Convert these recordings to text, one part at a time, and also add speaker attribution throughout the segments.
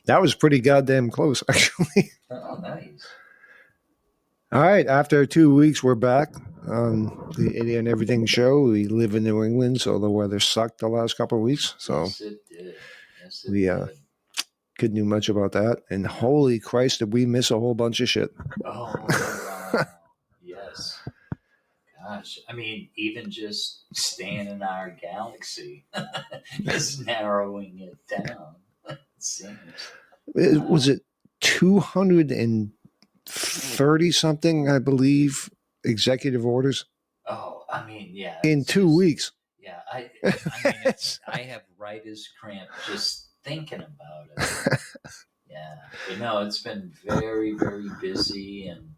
Speaker 1: That was pretty goddamn close, actually.
Speaker 2: Oh, nice.
Speaker 1: All right. After 2 weeks, we're back on the Idiot and Everything show. We live in New England, so the weather sucked the last couple of weeks. So
Speaker 2: Yes, it did. Yes, it
Speaker 1: we
Speaker 2: did.
Speaker 1: couldn't do much about that. And holy Christ, did we miss a whole bunch of shit.
Speaker 2: Oh, wow. Yes. Gosh. I mean, even just staying in our galaxy is narrowing it down, it seems.
Speaker 1: Was it 230 something, I believe, executive orders
Speaker 2: Oh, I mean, yeah,
Speaker 1: in
Speaker 2: it's
Speaker 1: 2 weeks?
Speaker 2: yeah, I mean, I have writer's cramp just thinking about it. Yeah, but no, it's been very, very busy, and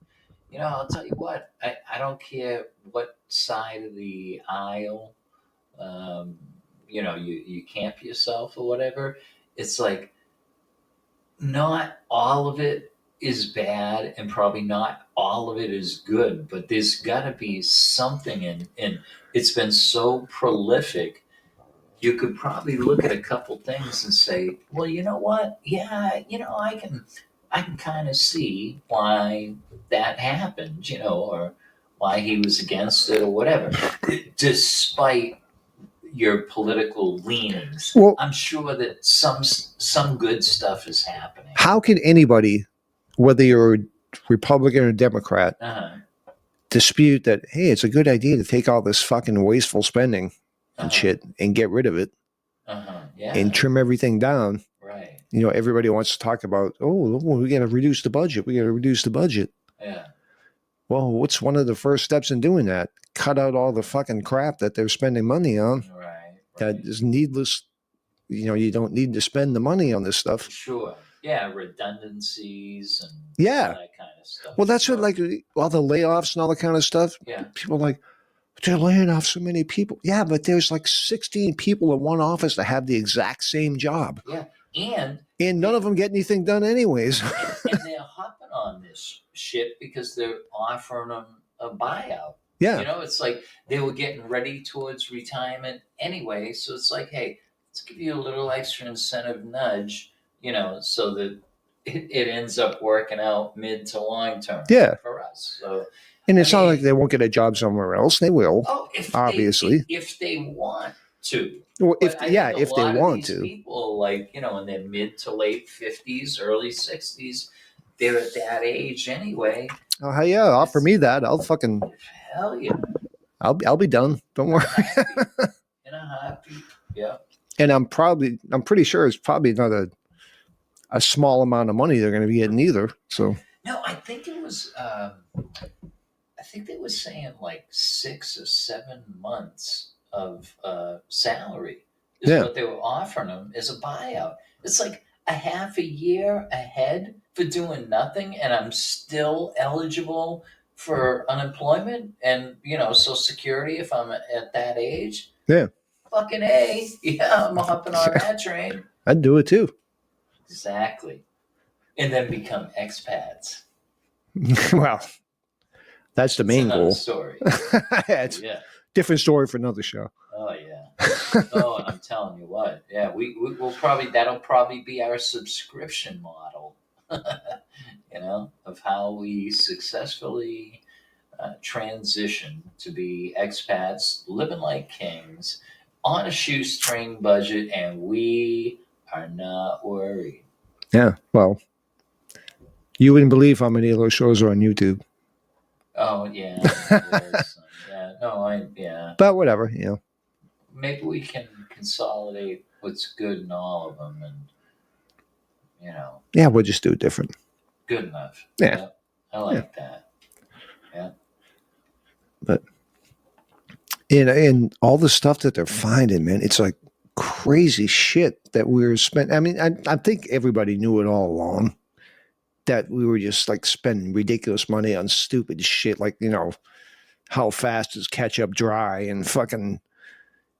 Speaker 2: I'll tell you what, I don't care what side of the aisle, um, you camp yourself or whatever. It's like not all of it is bad, and probably not all of it is good, but there's got to be something, and it's been so prolific. You could probably look at a couple things and say, well, you know what? Yeah, I can kind of see why that happened, or why he was against it or whatever, despite your political leanings.
Speaker 1: Well,
Speaker 2: I'm sure that some good stuff is happening.
Speaker 1: how can anybody, whether you're a Republican or Democrat,
Speaker 2: Uh-huh.
Speaker 1: dispute that, hey, it's a good idea to take all this fucking wasteful spending and
Speaker 2: Uh-huh.
Speaker 1: shit and get rid of it
Speaker 2: Yeah.
Speaker 1: and trim everything down?
Speaker 2: Right.
Speaker 1: Everybody wants to talk about, oh, we got to reduce the budget. We got to reduce the budget.
Speaker 2: Yeah.
Speaker 1: Well, what's one of the first steps in doing that? Cut out all the fucking crap that they're spending money on
Speaker 2: Right.
Speaker 1: that is needless. You don't need to spend the money on this stuff.
Speaker 2: Sure. Yeah, redundancies and
Speaker 1: Yeah.
Speaker 2: all that kind of stuff.
Speaker 1: Well, that's
Speaker 2: Sure.
Speaker 1: what, like, all the layoffs and all that kind of stuff.
Speaker 2: Yeah.
Speaker 1: People are like, they're laying off so many people. Yeah, but there's like 16 people in one office that have the exact same job.
Speaker 2: Yeah. And
Speaker 1: none of them get anything done anyways.
Speaker 2: and they're hopping on this shit because they're offering them a buyout.
Speaker 1: Yeah.
Speaker 2: It's like they were getting ready towards retirement anyway. So it's like, hey, let's give you a little extra incentive nudge, so that it ends up working out mid to long term for us. So,
Speaker 1: and it's not like they won't get a job somewhere else. They will.
Speaker 2: Oh,
Speaker 1: obviously.
Speaker 2: if they want to.
Speaker 1: Well,
Speaker 2: But
Speaker 1: if they want to.
Speaker 2: People, like, in their mid to late 50s, early 60s, they're at that age anyway.
Speaker 1: Oh, yeah, offer me that. I'll fucking.
Speaker 2: Hell yeah.
Speaker 1: I'll be done. Don't worry.
Speaker 2: In a heartbeat. Yeah.
Speaker 1: And I'm pretty sure it's probably not a small amount of money they're going to be getting either. So.
Speaker 2: No, I think it was. I think they were saying like 6 or 7 months of salary is what they were offering them as a buyout. It's like a half a year ahead for doing nothing, and I'm still eligible for unemployment and Social Security if I'm at that age.
Speaker 1: Yeah.
Speaker 2: Fucking A. Yeah, I'm hopping on that train.
Speaker 1: I'd do it too.
Speaker 2: Exactly. And then become expats.
Speaker 1: Well, that's the main goal.
Speaker 2: Story.
Speaker 1: It's different story for another show.
Speaker 2: Oh yeah. Oh, and I'm telling you what. Yeah, we'll probably that'll probably be our subscription model. Of how we successfully transition to be expats, living like kings, on a shoestring budget, and we are not worried.
Speaker 1: Yeah. Well, you wouldn't believe how many of those shows are on YouTube.
Speaker 2: Oh yeah. Yeah. No. Yeah.
Speaker 1: But whatever.
Speaker 2: Maybe we can consolidate what's good in all of them, and
Speaker 1: Yeah, we'll just do it different.
Speaker 2: Good enough.
Speaker 1: Yeah.
Speaker 2: I like that. Yeah.
Speaker 1: But and all the stuff that they're finding, man, it's like crazy shit that we were spending. I mean, I think everybody knew it all along that we were just like spending ridiculous money on stupid shit, like how fast is ketchup dry and fucking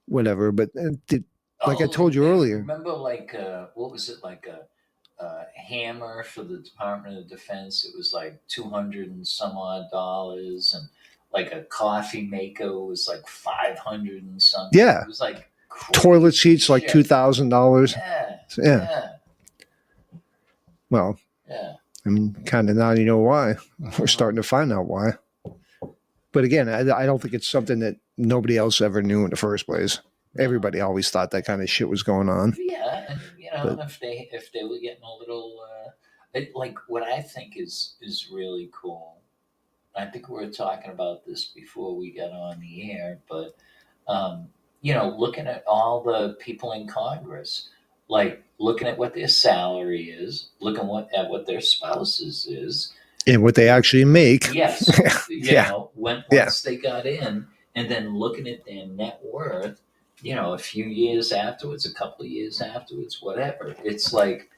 Speaker 1: whatever. But like I told you earlier,
Speaker 2: remember, like, what was it, like a hammer for the Department of Defense? It was like $200 and some odd, and like a coffee maker was like $500 and something.
Speaker 1: Yeah,
Speaker 2: it was like
Speaker 1: toilet seats like $2,000.
Speaker 2: Yeah.
Speaker 1: Well,
Speaker 2: Yeah.
Speaker 1: I mean, kind of now you know why. We're starting to find out why. But again, I don't think it's something that nobody else ever knew in the first place.
Speaker 2: No.
Speaker 1: Everybody always thought that kind of shit was going on.
Speaker 2: Yeah, and
Speaker 1: But
Speaker 2: if they were getting a little, like what I think is really cool. I think we were talking about this before we got on the air, but looking at all the people in Congress, like looking at what their salary is, looking at what their spouses is.
Speaker 1: and what they actually make.
Speaker 2: Yes,
Speaker 1: Yeah.
Speaker 2: Once
Speaker 1: Yeah.
Speaker 2: they got in, and then looking at their net worth, a few years afterwards, a couple of years afterwards, whatever. It's like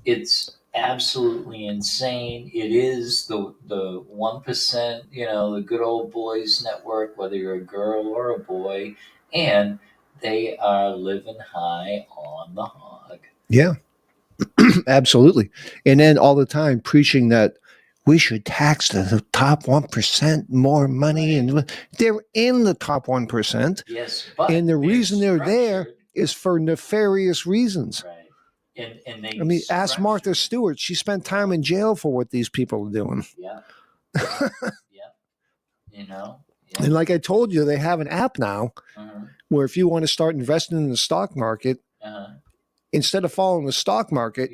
Speaker 2: it's absolutely insane. It is the 1%, the good old boys network, whether you're a girl or a boy, and they are living high on the hog.
Speaker 1: Yeah. Absolutely. And then all the time preaching that we should tax the top 1% more money.
Speaker 2: Right.
Speaker 1: And they're in the top 1%.
Speaker 2: Yes, but
Speaker 1: And the reason they're there
Speaker 2: structured-
Speaker 1: is for nefarious reasons.
Speaker 2: right. And they
Speaker 1: I mean, ask Martha
Speaker 2: structured-
Speaker 1: Stewart. She spent time in jail for what these people are doing.
Speaker 2: Yeah. Yeah.
Speaker 1: And like I told you, they have an app now where if you want to start investing in the stock market, instead of following the stock market,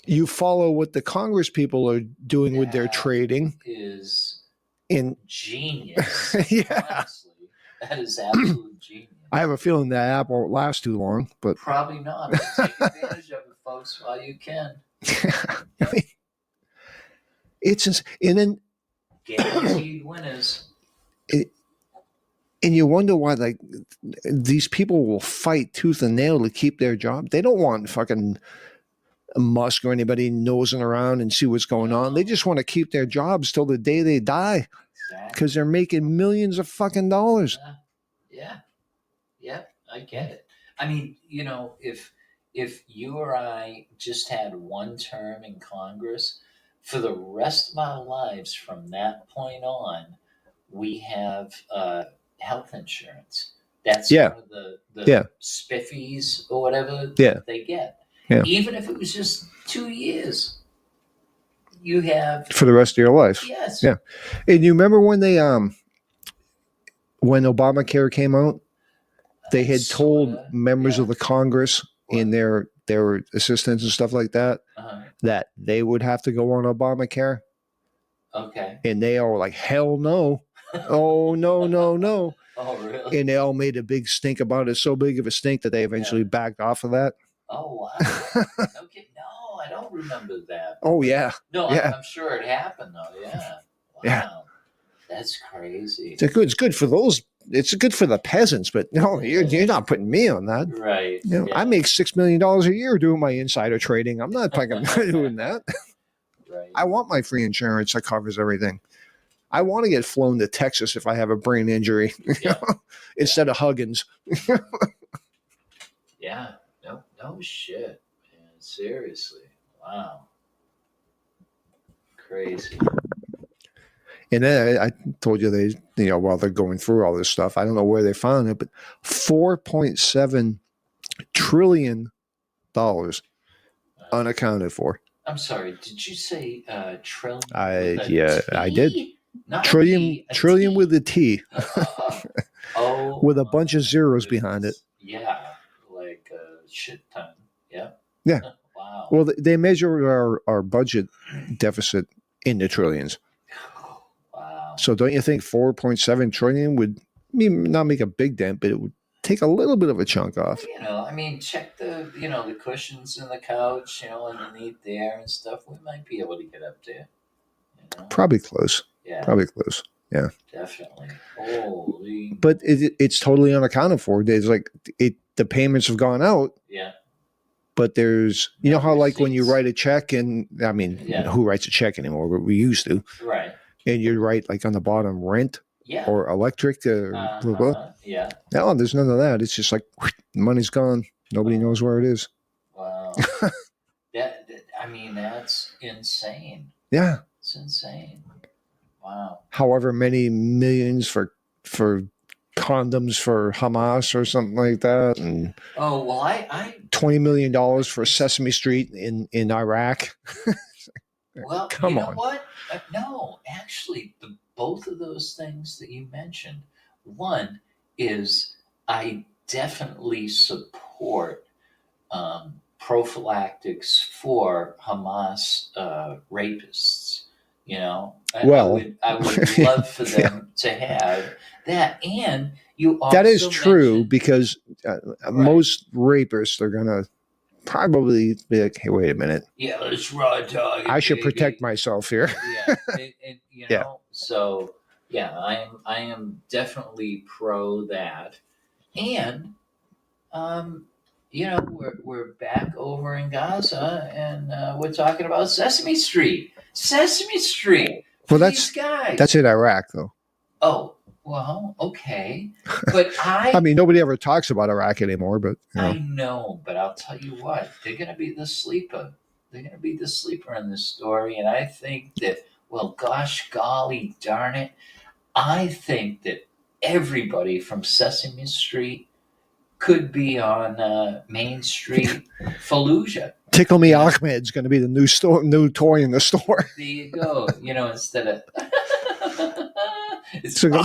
Speaker 1: you follow what the Congress people are doing with their trading.
Speaker 2: Is
Speaker 1: in
Speaker 2: genius.
Speaker 1: Yeah.
Speaker 2: Honestly, that is absolute genius.
Speaker 1: I have a feeling that app won't last too long, but
Speaker 2: Probably not. But take advantage of it, folks, while you can.
Speaker 1: I mean, it's just, and then
Speaker 2: guaranteed winners.
Speaker 1: And you wonder why, like, these people will fight tooth and nail to keep their job. They don't want fucking Musk or anybody nosing around and see what's going on. They just want to keep their jobs till the day they die because they're making millions of fucking dollars.
Speaker 2: Yeah, I get it. I mean, if you or I just had one term in Congress, for the rest of our lives from that point on, we have health insurance. That's one of the spiffies or whatever they get.
Speaker 1: Yeah.
Speaker 2: Even if it was just 2 years, you have
Speaker 1: for the rest of your life.
Speaker 2: Yes.
Speaker 1: Yeah. And you remember when they when Obamacare came out, they had told members of the Congress and their assistants and stuff like that that they would have to go on Obamacare.
Speaker 2: Okay.
Speaker 1: And they all were like, hell no. Oh, no, no, no.
Speaker 2: Oh, really?
Speaker 1: And they all made a big stink about it. So big of a stink that they eventually backed off of that.
Speaker 2: Oh, wow. Okay. No, I don't remember that.
Speaker 1: Oh, yeah.
Speaker 2: No,
Speaker 1: yeah.
Speaker 2: I'm sure it happened, though. Yeah. Wow.
Speaker 1: Yeah.
Speaker 2: That's crazy.
Speaker 1: It's good for those. It's good for the peasants, but no, you're not putting me on that.
Speaker 2: Right.
Speaker 1: I make $6 million a year doing my insider trading. I'm not fucking doing that.
Speaker 2: Right.
Speaker 1: I want my free insurance that covers everything. I want to get flown to Texas if I have a brain injury, instead of Huggins.
Speaker 2: Yeah. No shit, man. Seriously. Wow. Crazy.
Speaker 1: And then I told you while they're going through all this stuff, I don't know where they found it, but $4.7 trillion unaccounted for.
Speaker 2: I'm sorry. Did you say trillion?
Speaker 1: I did.
Speaker 2: Not
Speaker 1: trillion with a T.
Speaker 2: Oh,
Speaker 1: with a bunch of zeros behind it.
Speaker 2: Yeah, like a shit ton. Yeah.
Speaker 1: Yeah.
Speaker 2: Wow.
Speaker 1: Well, they measure our budget deficit in the trillions.
Speaker 2: Wow.
Speaker 1: So don't you think 4.7 trillion would not make a big dent, but it would take a little bit of a chunk off?
Speaker 2: I mean, check the the cushions in the couch, underneath there and stuff. We might be able to get up there.
Speaker 1: Probably close.
Speaker 2: Yeah.
Speaker 1: Probably close. Yeah.
Speaker 2: Definitely. Holy.
Speaker 1: But it's totally unaccounted for. There's the payments have gone out.
Speaker 2: Yeah.
Speaker 1: But there's, how like when you write a check, and I mean, who writes a check anymore? But we used to.
Speaker 2: Right.
Speaker 1: And you write like on the bottom rent or electric or blah, blah.
Speaker 2: Yeah.
Speaker 1: No, there's none of that. It's just like the money's gone. Nobody knows where it is.
Speaker 2: Wow. I mean, that's insane.
Speaker 1: Yeah.
Speaker 2: It's insane. Wow.
Speaker 1: However many millions for condoms for Hamas or something like that, and
Speaker 2: Oh well, I
Speaker 1: $20 million for Sesame Street in Iraq.
Speaker 2: well, you
Speaker 1: Come
Speaker 2: know
Speaker 1: on.
Speaker 2: what? No, actually, both of those things that you mentioned. One is I definitely support prophylactics for Hamas rapists. You know,
Speaker 1: Well,
Speaker 2: I would love for
Speaker 1: yeah,
Speaker 2: them to have that, and you
Speaker 1: that is
Speaker 2: also
Speaker 1: true
Speaker 2: mentioned
Speaker 1: because
Speaker 2: right.
Speaker 1: most rapists are gonna probably be like, "Hey, wait a minute,
Speaker 2: Yeah, let's raw dog it,
Speaker 1: I should
Speaker 2: baby.
Speaker 1: protect myself here."
Speaker 2: Yeah, you
Speaker 1: Yeah.
Speaker 2: know, so yeah, I am definitely pro that, and um, you know, we're back over in Gaza, and we're talking about Sesame Street. Sesame Street for
Speaker 1: Well,
Speaker 2: these guys.
Speaker 1: that's in Iraq, though.
Speaker 2: Oh, well, okay, but
Speaker 1: I mean, nobody ever talks about Iraq anymore, but
Speaker 2: I know, but I'll tell you what, they're going to be the sleeper. They're going to be the sleeper in this story. And I think that, well, gosh, golly darn it, I think that everybody from Sesame Street could be on Main Street Fallujah.
Speaker 1: Tickle Me Ahmed's going to be the new toy in the store.
Speaker 2: There you go. You know, instead of. It's
Speaker 1: So go,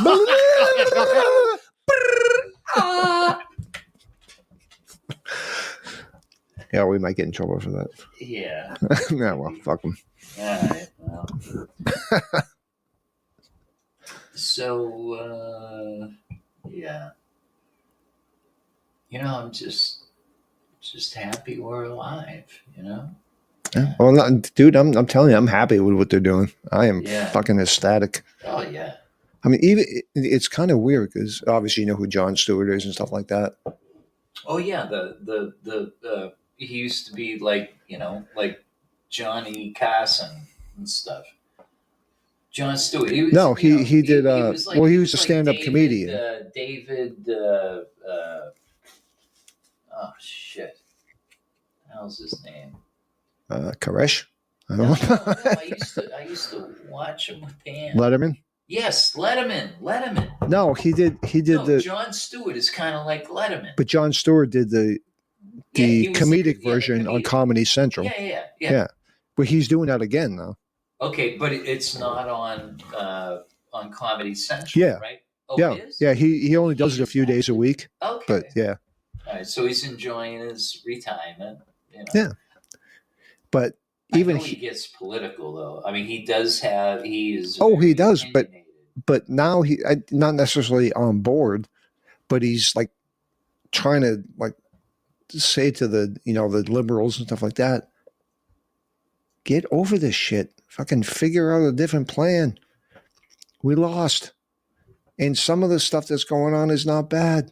Speaker 1: yeah, we might get in trouble for that.
Speaker 2: yeah.
Speaker 1: Yeah, well, fuck them.
Speaker 2: All right. Well. So, yeah. You know, I'm just happy we're alive. You know.
Speaker 1: Yeah. Well, dude, I'm telling you, I'm happy with what they're doing. I am
Speaker 2: Yeah.
Speaker 1: fucking ecstatic.
Speaker 2: Oh yeah.
Speaker 1: I mean, even it's kind of weird because obviously you know who Jon Stewart is and stuff like that.
Speaker 2: Oh yeah. The he used to be like like Johnny Carson and stuff. Jon Stewart. He was,
Speaker 1: No, he did.
Speaker 2: He was like,
Speaker 1: well, he
Speaker 2: he
Speaker 1: was a
Speaker 2: like
Speaker 1: stand-up comedian.
Speaker 2: David. Oh shit. What the hell's his name?
Speaker 1: Koresh. I
Speaker 2: No,
Speaker 1: don't know.
Speaker 2: I used to watch him with Dan.
Speaker 1: Letterman.
Speaker 2: Yes, Letterman.
Speaker 1: No, he did.
Speaker 2: No, Jon Stewart is kind of like Letterman.
Speaker 1: But Jon Stewart did the
Speaker 2: he was
Speaker 1: comedic
Speaker 2: the
Speaker 1: version on
Speaker 2: comedic.
Speaker 1: Comedy Central.
Speaker 2: Yeah.
Speaker 1: But he's doing that again now.
Speaker 2: Okay, but it's not on Comedy Central,
Speaker 1: Yeah.
Speaker 2: right? Oh,
Speaker 1: Yeah,
Speaker 2: it is?
Speaker 1: yeah. He only does it a few days a week.
Speaker 2: Okay.
Speaker 1: But yeah,
Speaker 2: All right, so he's enjoying his retirement. You know.
Speaker 1: Yeah. But even
Speaker 2: he gets political though. I mean, he does have. He's
Speaker 1: he does,
Speaker 2: opinionated.
Speaker 1: but now not necessarily on board, but he's like trying to like say to the the liberals and stuff like that, get over this shit. Fucking figure out a different plan. We lost. And some of the stuff that's going on is not bad.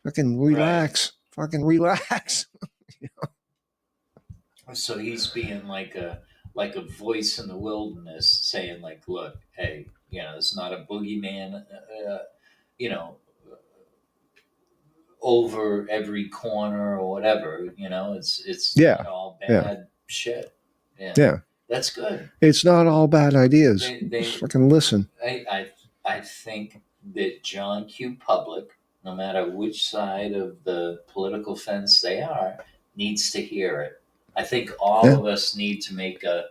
Speaker 1: Fucking relax. Right. Fucking relax.
Speaker 2: So he's being like a voice in the wilderness, saying like, "Look, hey, it's not a boogeyman, over every corner or whatever. It's not all bad shit. Yeah, that's good.
Speaker 1: It's not all bad ideas. Just fucking listen.
Speaker 2: I think that John Q. Public, no matter which side of the political fence they are, needs to hear it. I think all of us need to make a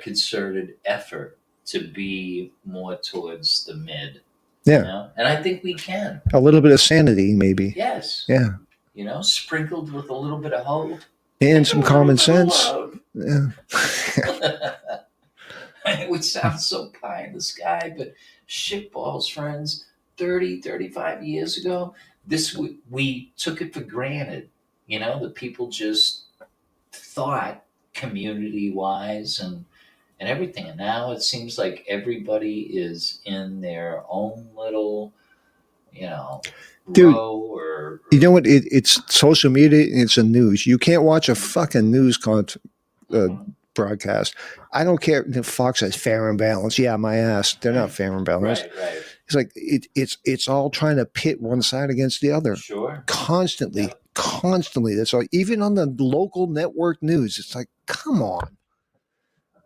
Speaker 2: concerted effort to be more towards the mid.
Speaker 1: Yeah.
Speaker 2: And I think we can.
Speaker 1: A little bit of sanity, maybe.
Speaker 2: Yes.
Speaker 1: Yeah.
Speaker 2: Sprinkled with a little bit of hope.
Speaker 1: And some common sense. Yeah.
Speaker 2: It would sound so pie in the sky, but shitballs, friends, 30, 35 years ago, we took it for granted. The people just thought community-wise and everything. And now it seems like everybody is in their own little,
Speaker 1: Dude,
Speaker 2: row or
Speaker 1: you know what? It's social media and it's the news. You can't watch a fucking news broadcast. I don't care. Fox says fair and balanced. Yeah, my ass. They're not fair and balanced.
Speaker 2: Right.
Speaker 1: It's like it's all trying to pit one side against the other.
Speaker 2: Sure.
Speaker 1: Constantly. That's all. Even on the local network news, it's like, come on.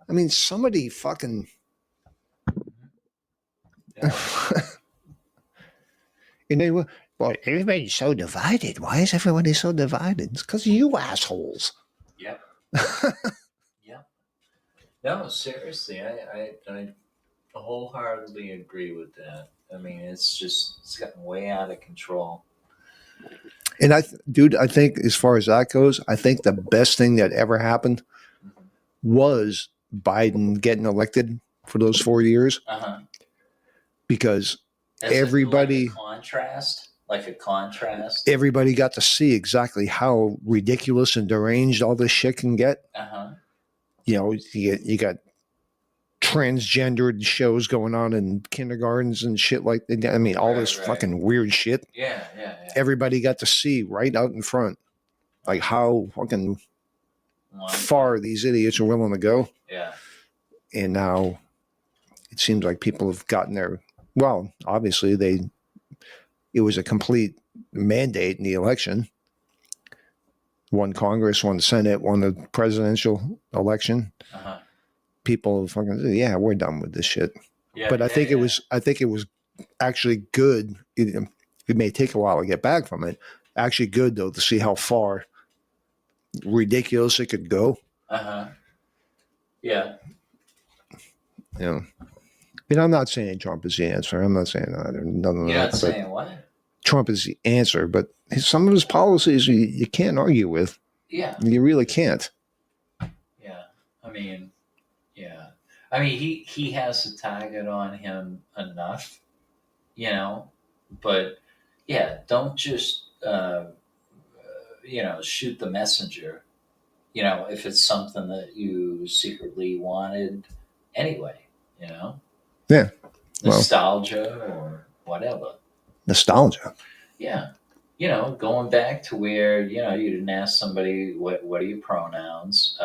Speaker 1: I mean, somebody fucking. And they were, well, everybody's so divided. Why is everybody so divided? It's because of you assholes.
Speaker 2: Yep. Yep. No, seriously, I wholeheartedly agree with that. I mean, it's gotten way out of control.
Speaker 1: And dude, I think as far as that goes, I think the best thing that ever happened
Speaker 2: Mhm.
Speaker 1: was Biden getting elected for those 4 years
Speaker 2: Uh-huh.
Speaker 1: because
Speaker 2: As
Speaker 1: everybody,
Speaker 2: like a contrast.
Speaker 1: everybody got to see exactly how ridiculous and deranged all this shit can get.
Speaker 2: Uh-huh.
Speaker 1: You know, you got transgendered shows going on in kindergartens and shit like that. I mean, all this
Speaker 2: Right.
Speaker 1: fucking weird shit.
Speaker 2: Yeah.
Speaker 1: Everybody got to see right out in front, like how fucking far these idiots are willing to go.
Speaker 2: Yeah.
Speaker 1: And now it seems like people have gotten their, well, obviously it was a complete mandate in the election. Won Congress, won the Senate, won the presidential election.
Speaker 2: Uh-huh.
Speaker 1: People fucking, yeah, we're done with this shit.
Speaker 2: Yeah.
Speaker 1: But I think it was actually good. It may take a while to get back from it. Actually good though to see how far ridiculous it could go.
Speaker 2: Uh-huh. Yeah.
Speaker 1: You know. And I'm not saying Trump is the answer. I'm not saying either. None of
Speaker 2: You're
Speaker 1: that.
Speaker 2: not saying what?
Speaker 1: Trump is the answer, but some of his policies you can't argue with.
Speaker 2: Yeah.
Speaker 1: You really can't.
Speaker 2: Yeah. I mean, yeah. I mean, he has a target on him enough, you know, but yeah, don't just shoot the messenger. You know, if it's something that you secretly wanted anyway, you know,
Speaker 1: Yeah. Well,
Speaker 2: nostalgia or whatever.
Speaker 1: Nostalgia.
Speaker 2: Yeah. You know, going back to where, you know, you didn't ask somebody what are your pronouns,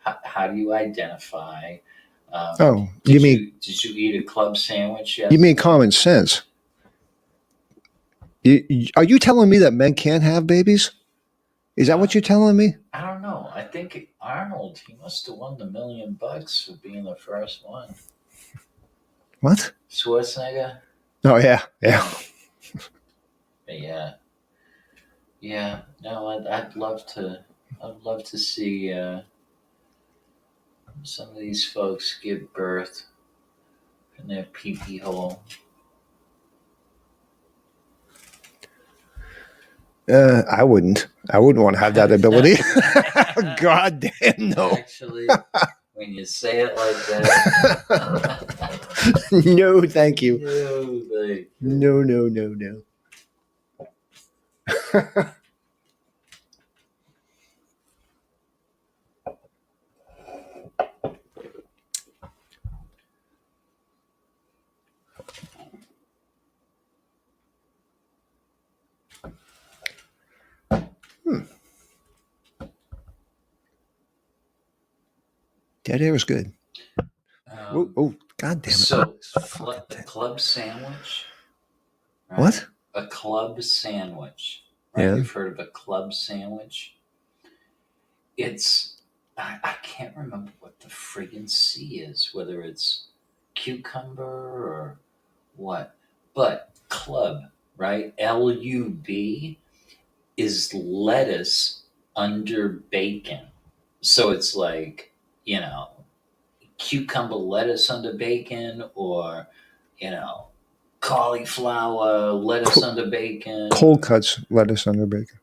Speaker 2: how do you identify?
Speaker 1: Oh, you mean
Speaker 2: did you eat a club sandwich yesterday?
Speaker 1: you mean common sense? Are you telling me that men can't have babies? Is that what you're telling me?
Speaker 2: I don't know. I think Arnold, he must have won the $1 million for being the first one.
Speaker 1: What?
Speaker 2: Schwarzenegger?
Speaker 1: Oh yeah.
Speaker 2: Yeah. No, I'd love to see some of these folks give birth in their pee-pee hole.
Speaker 1: I wouldn't. I wouldn't want to have that ability. God damn no.
Speaker 2: Actually, when you say it like that.
Speaker 1: No, thank you.
Speaker 2: No.
Speaker 1: No. Dead air is good. Oh, God damn it.
Speaker 2: So, the club sandwich. Right?
Speaker 1: What?
Speaker 2: A club sandwich. Right?
Speaker 1: Yeah.
Speaker 2: You've heard of a club sandwich? I can't remember what the friggin' C is, whether it's cucumber or what. But club, right? LUB is lettuce under bacon. So it's like, you know, cucumber lettuce under bacon or, you know, cauliflower lettuce under bacon.
Speaker 1: Cold cuts lettuce under bacon.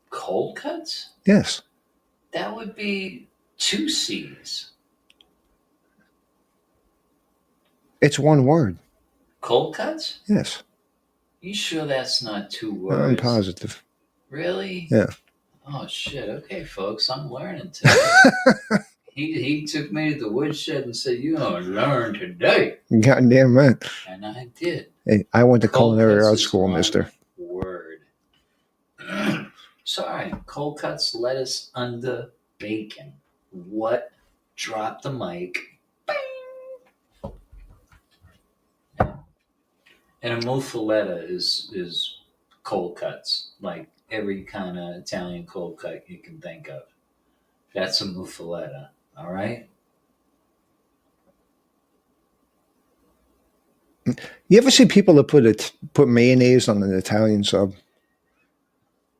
Speaker 2: Cold cuts?
Speaker 1: Yes.
Speaker 2: That would be 2 C's.
Speaker 1: It's one word.
Speaker 2: Cold cuts?
Speaker 1: Yes.
Speaker 2: You sure that's not 2 words?
Speaker 1: I'm positive.
Speaker 2: Really?
Speaker 1: Yeah.
Speaker 2: Oh shit. Okay, folks, I'm learning today. He took me to the woodshed and said, "You're gonna learn today."
Speaker 1: Goddamn right.
Speaker 2: And I did.
Speaker 1: Hey, I went to
Speaker 2: Cold
Speaker 1: culinary
Speaker 2: cuts
Speaker 1: arts
Speaker 2: is
Speaker 1: school,
Speaker 2: one
Speaker 1: mister.
Speaker 2: Word. Sorry, cold cuts lettuce under bacon. What? Drop the mic. Bing! And a muffaletta is cold cuts, like every kind of Italian cold cut you can think of. That's a muffaletta. All right.
Speaker 1: You ever see people that put mayonnaise on an Italian sub?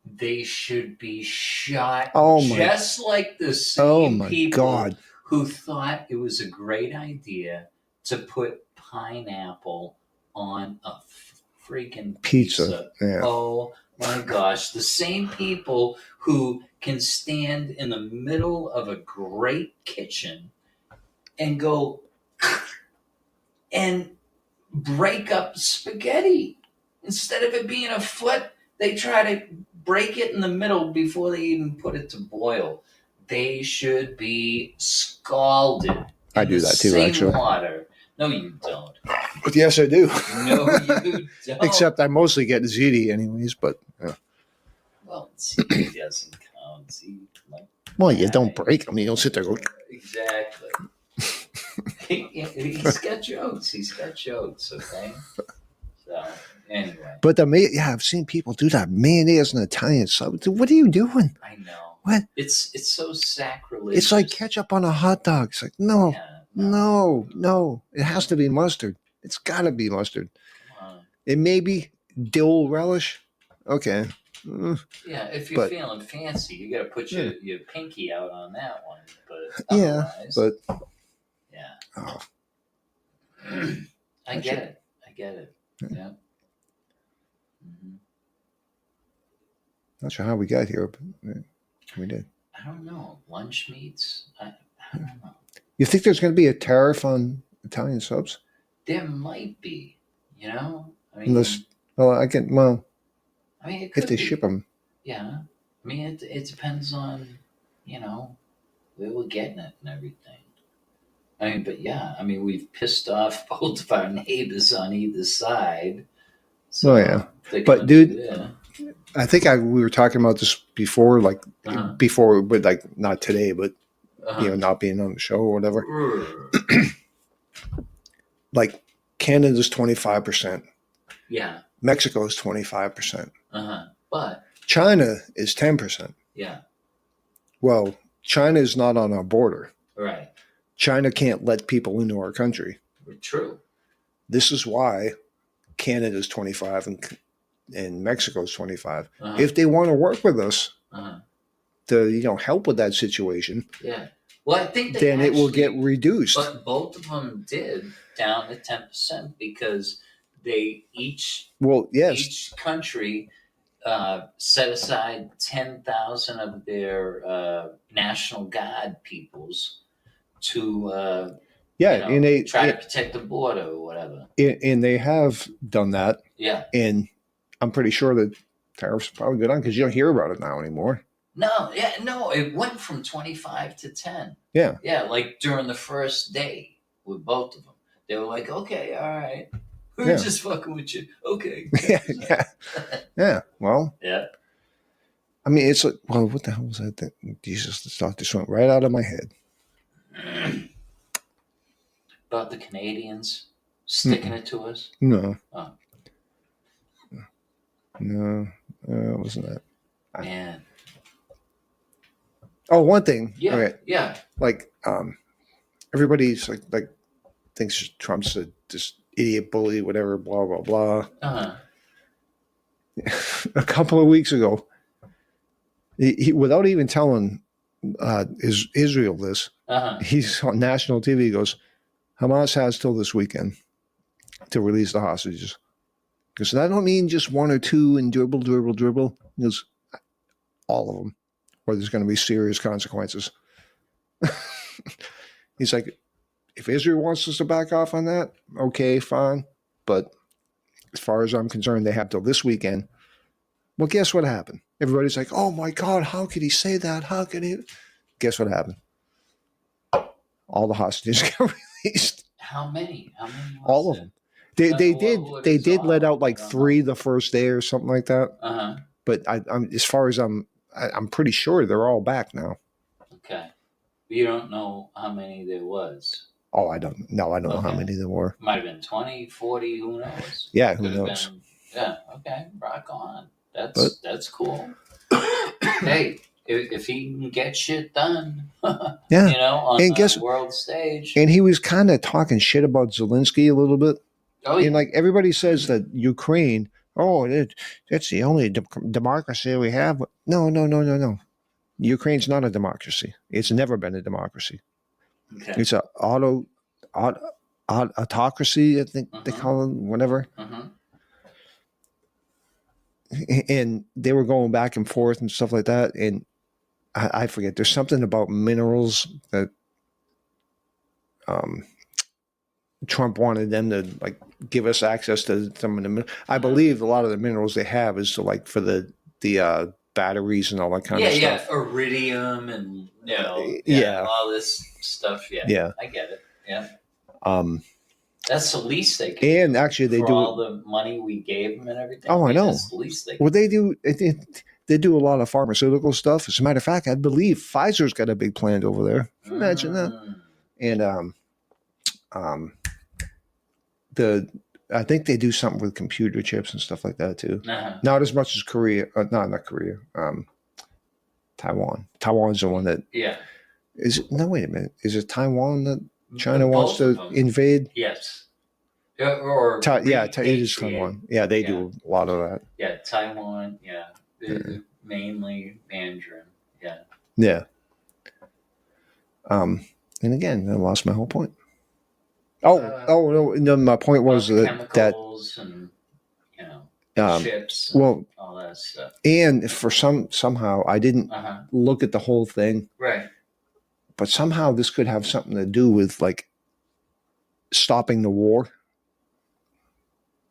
Speaker 2: They should be shot.
Speaker 1: Oh my!
Speaker 2: Just like the
Speaker 1: Oh
Speaker 2: same
Speaker 1: my
Speaker 2: people
Speaker 1: God!
Speaker 2: who thought it was a great idea to put pineapple on a freaking pizza.
Speaker 1: Yeah.
Speaker 2: Oh my gosh. The same people who can stand in the middle of a great kitchen and go and break up spaghetti. Instead of it being a foot, they try to break it in the middle before they even put it to boil. They should be scalded.
Speaker 1: I do that too, actually.
Speaker 2: Water. No, you don't.
Speaker 1: But yes, I do.
Speaker 2: No, you don't.
Speaker 1: Except I mostly get ziti anyways. But yeah.
Speaker 2: Well, ziti doesn't count.
Speaker 1: Well, you don't break them. You don't sit there and go.
Speaker 2: Exactly. He's got jokes. He's got jokes. Okay. So anyway.
Speaker 1: But I've seen people do that mayonnaise and Italian sub. What are you doing?
Speaker 2: I know.
Speaker 1: What?
Speaker 2: It's so sacrilegious.
Speaker 1: It's like ketchup on a hot dog. It's like no. It has to be mustard. It's got to be mustard. It may be dill relish. Okay.
Speaker 2: Yeah, if you're feeling fancy, you got to put your pinky out on that one. But
Speaker 1: yeah. Oh.
Speaker 2: I get it. Yeah. Mm-hmm.
Speaker 1: Not sure how we got here, but we did.
Speaker 2: I don't know. Lunch meats? I don't know.
Speaker 1: You think there's going to be a tariff on Italian subs?
Speaker 2: There might be. I mean,
Speaker 1: unless, I mean, if they ship them.
Speaker 2: Yeah. I mean, it depends on, where we're getting it and everything. I mean, but yeah, I mean, we've pissed off both of our neighbors on either side. So
Speaker 1: yeah. But dude, I think we were talking about this before, but like not today, but not being on the show or whatever. Like Canada's 25%.
Speaker 2: Yeah.
Speaker 1: Mexico is 25%.
Speaker 2: But
Speaker 1: China is 10%.
Speaker 2: Yeah.
Speaker 1: Well, China is not on our border.
Speaker 2: Right.
Speaker 1: China can't let people into our country.
Speaker 2: True.
Speaker 1: This is why Canada's 25 and Mexico's 25. If they want to work with us to help with that situation,
Speaker 2: yeah. Well, I think
Speaker 1: then it will get reduced.
Speaker 2: But both of them did down to 10% because they each country set aside 10,000 of their National Guard peoples to and they try to protect the border or whatever.
Speaker 1: And they have done that.
Speaker 2: Yeah.
Speaker 1: And I'm pretty sure that tariffs are probably good on because you don't hear about it now anymore.
Speaker 2: No, it went from 25 to 10.
Speaker 1: Yeah.
Speaker 2: Yeah, like during the first day with both of them. They were like, okay, all right. We're just fucking with you. Okay.
Speaker 1: Yeah. Well.
Speaker 2: Yeah.
Speaker 1: I mean, it's like, well, what the hell was that thing? Jesus, this thought just went right out of my head.
Speaker 2: About the Canadians sticking it to us?
Speaker 1: No.
Speaker 2: Oh.
Speaker 1: No, it wasn't that.
Speaker 2: Man.
Speaker 1: Oh, one thing.
Speaker 2: Yeah.
Speaker 1: Okay.
Speaker 2: Yeah.
Speaker 1: Like, everybody's like thinks Trump's this idiot bully, whatever, blah, blah, blah. A couple of weeks ago, he without even telling Israel this, he's on national TV. He goes, Hamas has till this weekend to release the hostages. Because I don't mean just one or two and dribble. He goes, all of them, or there's going to be serious consequences. He's like, if Israel wants us to back off on that, okay, fine. But as far as I'm concerned, they have till this weekend. Well, guess what happened? Everybody's like, oh my God, how could he say that? How could he? Guess what happened? All the hostages got released.
Speaker 2: How many?
Speaker 1: All of them. They did let out like 3 the first day or something like that. But I'm as far as I'm pretty sure they're all back now.
Speaker 2: Okay. You don't know how many there was.
Speaker 1: Oh, I don't know how many there were.
Speaker 2: Might have been 20, 40, who knows?
Speaker 1: Yeah, who knows?
Speaker 2: Okay, rock on. That's cool. Hey, if he can get shit done, on the world stage.
Speaker 1: And he was kind of talking shit about Zelensky a little bit.
Speaker 2: Oh,
Speaker 1: And
Speaker 2: yeah.
Speaker 1: like everybody says that Ukraine, oh, that's the only democracy we have. No, no, no, no, no. Ukraine's not a democracy. It's never been a democracy.
Speaker 2: Okay.
Speaker 1: It's a autocracy, I think they
Speaker 2: Mhm.
Speaker 1: call it, whatever.
Speaker 2: Mhm.
Speaker 1: And they were going back and forth and stuff like that. And I forget. There's something about minerals that Trump wanted them to like give us access to some of the. I believe a lot of the minerals they have is to like for the batteries and all that kind
Speaker 2: Yeah,
Speaker 1: of
Speaker 2: yeah,
Speaker 1: stuff.
Speaker 2: iridium and
Speaker 1: Yeah.
Speaker 2: all this stuff. Yeah,
Speaker 1: Yeah.
Speaker 2: I get it. Yeah,
Speaker 1: Um,
Speaker 2: that's the least they can
Speaker 1: and
Speaker 2: do
Speaker 1: actually, they
Speaker 2: for
Speaker 1: do.
Speaker 2: all the money we gave them and everything.
Speaker 1: Oh, I know.
Speaker 2: That's the least they can.
Speaker 1: Well, they do. They do a lot of pharmaceutical stuff. As a matter of fact, I believe Pfizer's got a big plant over there. Imagine that. And the I think they do something with computer chips and stuff like that too.
Speaker 2: Uh-huh.
Speaker 1: Not as much as Korea. No, not Korea. Taiwan. Taiwan's the one that
Speaker 2: Yeah.
Speaker 1: is. No, wait a minute. Is it Taiwan that China
Speaker 2: Both
Speaker 1: wants to
Speaker 2: of them.
Speaker 1: invade?
Speaker 2: Yes. Or
Speaker 1: It is
Speaker 2: repatriate.
Speaker 1: Taiwan. Yeah, they do a lot of that.
Speaker 2: Yeah, Taiwan. Yeah, mainly Mandarin. Yeah.
Speaker 1: Yeah. And again, I lost my whole point. No, my point was that
Speaker 2: chemicals and chips. And all that stuff.
Speaker 1: And for somehow I didn't look at the whole thing.
Speaker 2: Right.
Speaker 1: But somehow this could have something to do with like stopping the war.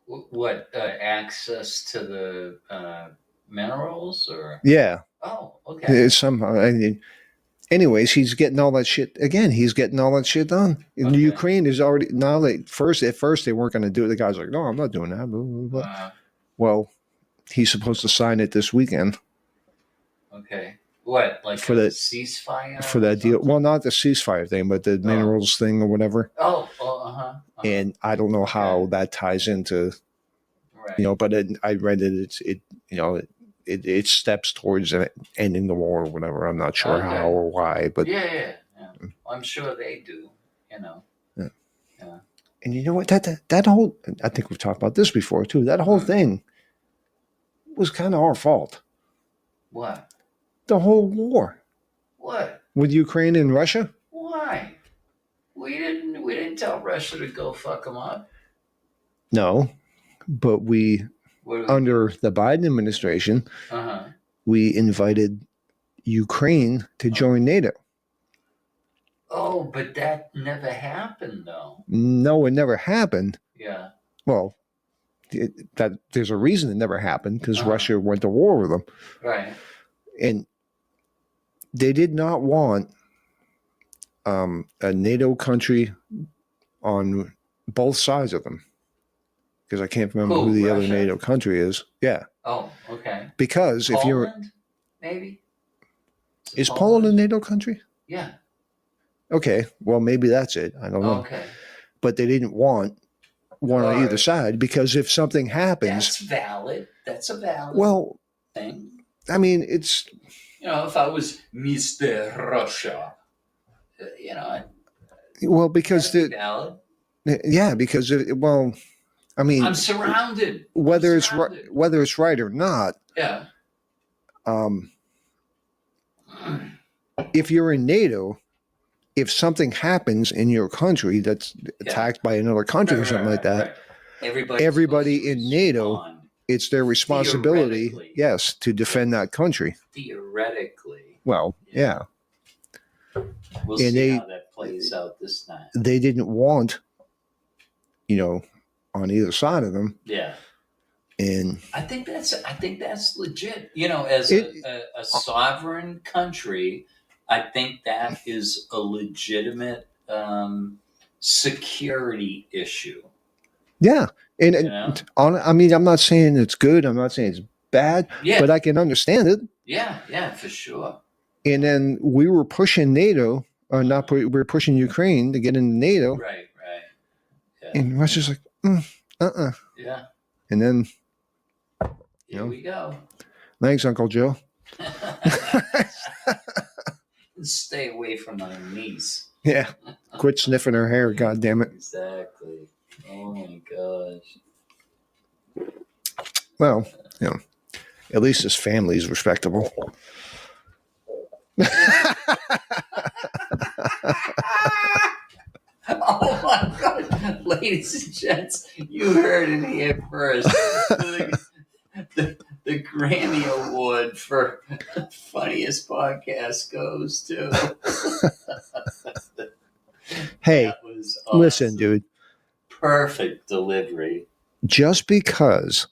Speaker 2: What access to the minerals or?
Speaker 1: Yeah.
Speaker 2: Oh, okay.
Speaker 1: Somehow, anyways, he's getting all that shit again. He's getting all that shit done. In Ukraine is already now. At first they weren't going to do it. The guy's like, no, I'm not doing that. Blah, blah, blah. Well, he's supposed to sign it this weekend.
Speaker 2: Okay. What, like
Speaker 1: for
Speaker 2: a
Speaker 1: that
Speaker 2: ceasefire?
Speaker 1: For that deal? Well, not the ceasefire thing, but the minerals thing or whatever. And I don't know how that ties into, but I read it. It steps towards ending the war or whatever. I'm not sure how or why, but
Speaker 2: yeah. I'm sure they do.
Speaker 1: Yeah. And you know what? That whole, I think we've talked about this before too. That whole thing was kind of our fault.
Speaker 2: What?
Speaker 1: The whole war.
Speaker 2: What?
Speaker 1: With Ukraine and Russia?
Speaker 2: Why? We didn't tell Russia to go fuck them up.
Speaker 1: No, but under the Biden administration, we invited Ukraine to join NATO.
Speaker 2: Oh, but that never happened, though.
Speaker 1: No, it never happened.
Speaker 2: Yeah.
Speaker 1: Well, that there's a reason it never happened because Russia went to war with them.
Speaker 2: Right.
Speaker 1: And they did not want a NATO country on both sides of them. Because I can't remember who the other NATO country is. Yeah.
Speaker 2: Oh, okay.
Speaker 1: Because
Speaker 2: Poland,
Speaker 1: if you're
Speaker 2: maybe
Speaker 1: is Poland a NATO country?
Speaker 2: Yeah.
Speaker 1: Okay. Well, maybe that's it. I don't know.
Speaker 2: Okay.
Speaker 1: But they didn't want one on either side because if something happens,
Speaker 2: that's valid. That's a valid thing.
Speaker 1: I mean, it's
Speaker 2: if I was Mr. Russia,
Speaker 1: well because
Speaker 2: valid.
Speaker 1: Yeah, because I mean,
Speaker 2: I'm surrounded.
Speaker 1: Whether it's right or not.
Speaker 2: Yeah.
Speaker 1: If you're in NATO, if something happens in your country that's attacked by another country or something like that, everybody in NATO, it's their responsibility, yes, to defend that country.
Speaker 2: Theoretically.
Speaker 1: Well, yeah.
Speaker 2: We'll see how that plays out this time.
Speaker 1: They didn't want, on either side of them.
Speaker 2: Yeah.
Speaker 1: And
Speaker 2: I think that's legit. As a sovereign country, I think that is a legitimate security issue.
Speaker 1: Yeah. And I mean, I'm not saying it's good. I'm not saying it's bad, but I can understand it.
Speaker 2: Yeah, for sure.
Speaker 1: And then we were pushing NATO, we were pushing Ukraine to get into NATO.
Speaker 2: Right. Yeah.
Speaker 1: And Russia's like,
Speaker 2: Yeah.
Speaker 1: And then,
Speaker 2: here we go.
Speaker 1: Thanks, Uncle Joe.
Speaker 2: Stay away from my niece.
Speaker 1: Yeah. Quit sniffing her hair, God damn it.
Speaker 2: Exactly. Oh my gosh.
Speaker 1: Well, at least his family is respectable.
Speaker 2: Oh my God. Ladies and gents, you heard it here first. The Grammy Award for funniest podcast goes to.
Speaker 1: Hey,
Speaker 2: That was awesome.
Speaker 1: listen, dude.
Speaker 2: Perfect delivery.
Speaker 1: Just because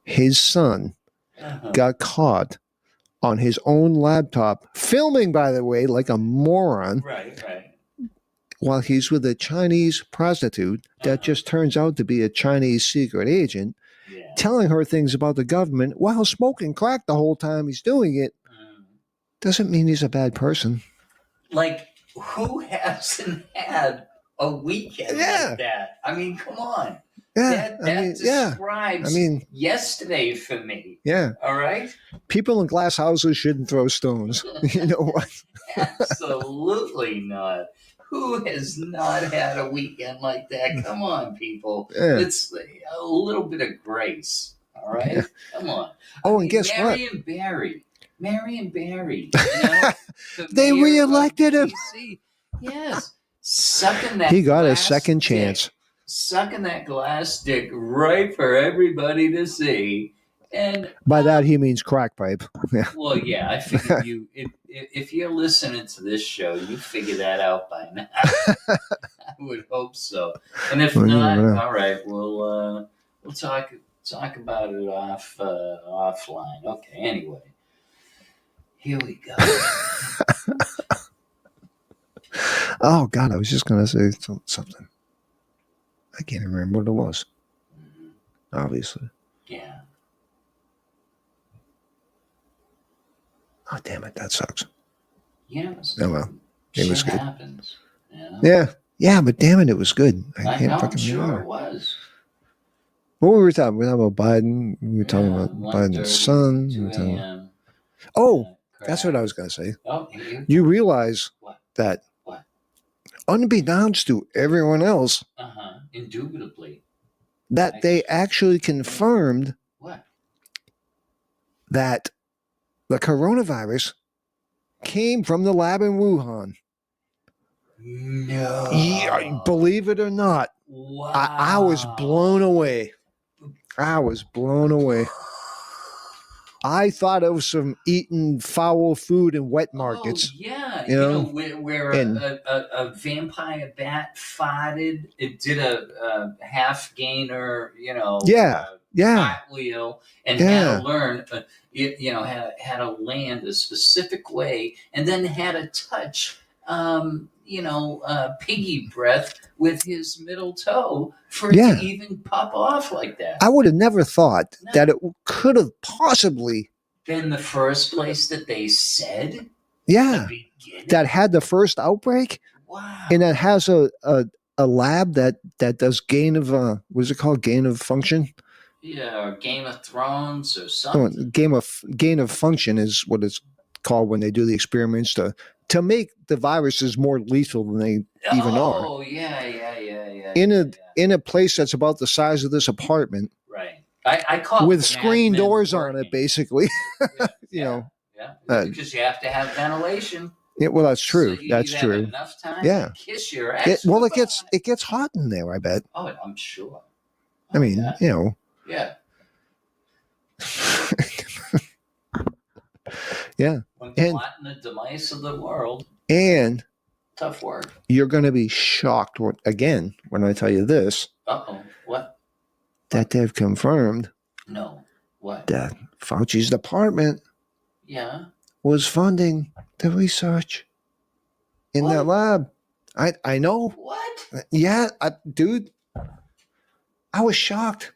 Speaker 1: his son
Speaker 2: Uh-huh.
Speaker 1: got caught on his own laptop, filming, by the way, like a moron,
Speaker 2: Right.
Speaker 1: while he's with a Chinese prostitute that just turns out to be a Chinese secret agent,
Speaker 2: Yeah.
Speaker 1: telling her things about the government while smoking crack the whole time he's doing it, doesn't mean he's a bad person.
Speaker 2: Like, who hasn't had a weekend like that? I mean, come on.
Speaker 1: Yeah,
Speaker 2: That describes yesterday for me.
Speaker 1: Yeah.
Speaker 2: All right?
Speaker 1: People in glass houses shouldn't throw stones. You know what?
Speaker 2: Absolutely not. Who has not had a weekend like that? Come on, people.
Speaker 1: Yeah.
Speaker 2: It's a little bit of grace. All right?
Speaker 1: Yeah.
Speaker 2: Come on.
Speaker 1: Oh, and guess what?
Speaker 2: Marion Barry. You know,
Speaker 1: they reelected him.
Speaker 2: DC. Yes. Sucking that
Speaker 1: He got a
Speaker 2: glass
Speaker 1: second
Speaker 2: dick.
Speaker 1: chance.
Speaker 2: Sucking that glass dick right for everybody to see. And
Speaker 1: by that he means crack pipe. Yeah.
Speaker 2: Well, yeah, I figure you if you're listening to this show, you figure that out by now. I would hope so. And if not, all right, we'll talk about it offline. Okay. Anyway, here we go.
Speaker 1: Oh God, I was just gonna say something. I can't even remember what it was. Obviously.
Speaker 2: Yeah.
Speaker 1: Oh damn it, that sucks.
Speaker 2: Yeah.
Speaker 1: Oh well, it was good.
Speaker 2: Happens.
Speaker 1: Yeah, but damn it, it was good.
Speaker 2: I can't fucking remember. It was.
Speaker 1: What were we talking? We were talking about Biden. We were talking about Biden's son. That's what I was gonna say.
Speaker 2: Oh,
Speaker 1: you realize that unbeknownst to everyone else,
Speaker 2: indubitably,
Speaker 1: that they actually confirmed that the coronavirus came from the lab in Wuhan.
Speaker 2: No.
Speaker 1: Yeah, believe it or not.
Speaker 2: Wow.
Speaker 1: I was blown away. I thought it was some eating foul food in wet markets.
Speaker 2: Oh, yeah. You know where a vampire bat farted, it did a half gainer, cartwheel, and had to learn, had to land a specific way, and then had to touch, piggy breath with his middle toe for it to even pop off like that.
Speaker 1: I would have never thought that it could have possibly
Speaker 2: been the first place that they said.
Speaker 1: Yeah, that had the first outbreak.
Speaker 2: Wow.
Speaker 1: And that has a lab that does gain of what is it called? Gain of function.
Speaker 2: Yeah, or Game of Thrones or something.
Speaker 1: Gain of function is what it's called when they do the experiments to make the viruses more lethal than they even are.
Speaker 2: Oh, yeah.
Speaker 1: In a place that's about the size of this apartment.
Speaker 2: Right. I call
Speaker 1: with screen doors on it, basically.
Speaker 2: Yeah, because you have to have ventilation.
Speaker 1: Yeah, well, that's true.
Speaker 2: So
Speaker 1: that's
Speaker 2: have
Speaker 1: true.
Speaker 2: Enough time to kiss your ass.
Speaker 1: It gets hot in there, I bet.
Speaker 2: Oh, I'm sure.
Speaker 1: I mean,
Speaker 2: Yeah.
Speaker 1: Yeah.
Speaker 2: When plotting the demise of the world.
Speaker 1: And
Speaker 2: tough work.
Speaker 1: You're going to be shocked again when I tell you this.
Speaker 2: Uh-oh. What?
Speaker 1: That they've confirmed.
Speaker 2: No. What?
Speaker 1: That Fauci's department.
Speaker 2: Yeah.
Speaker 1: Was funding the research in that lab. I know.
Speaker 2: What?
Speaker 1: Yeah, dude. I was shocked.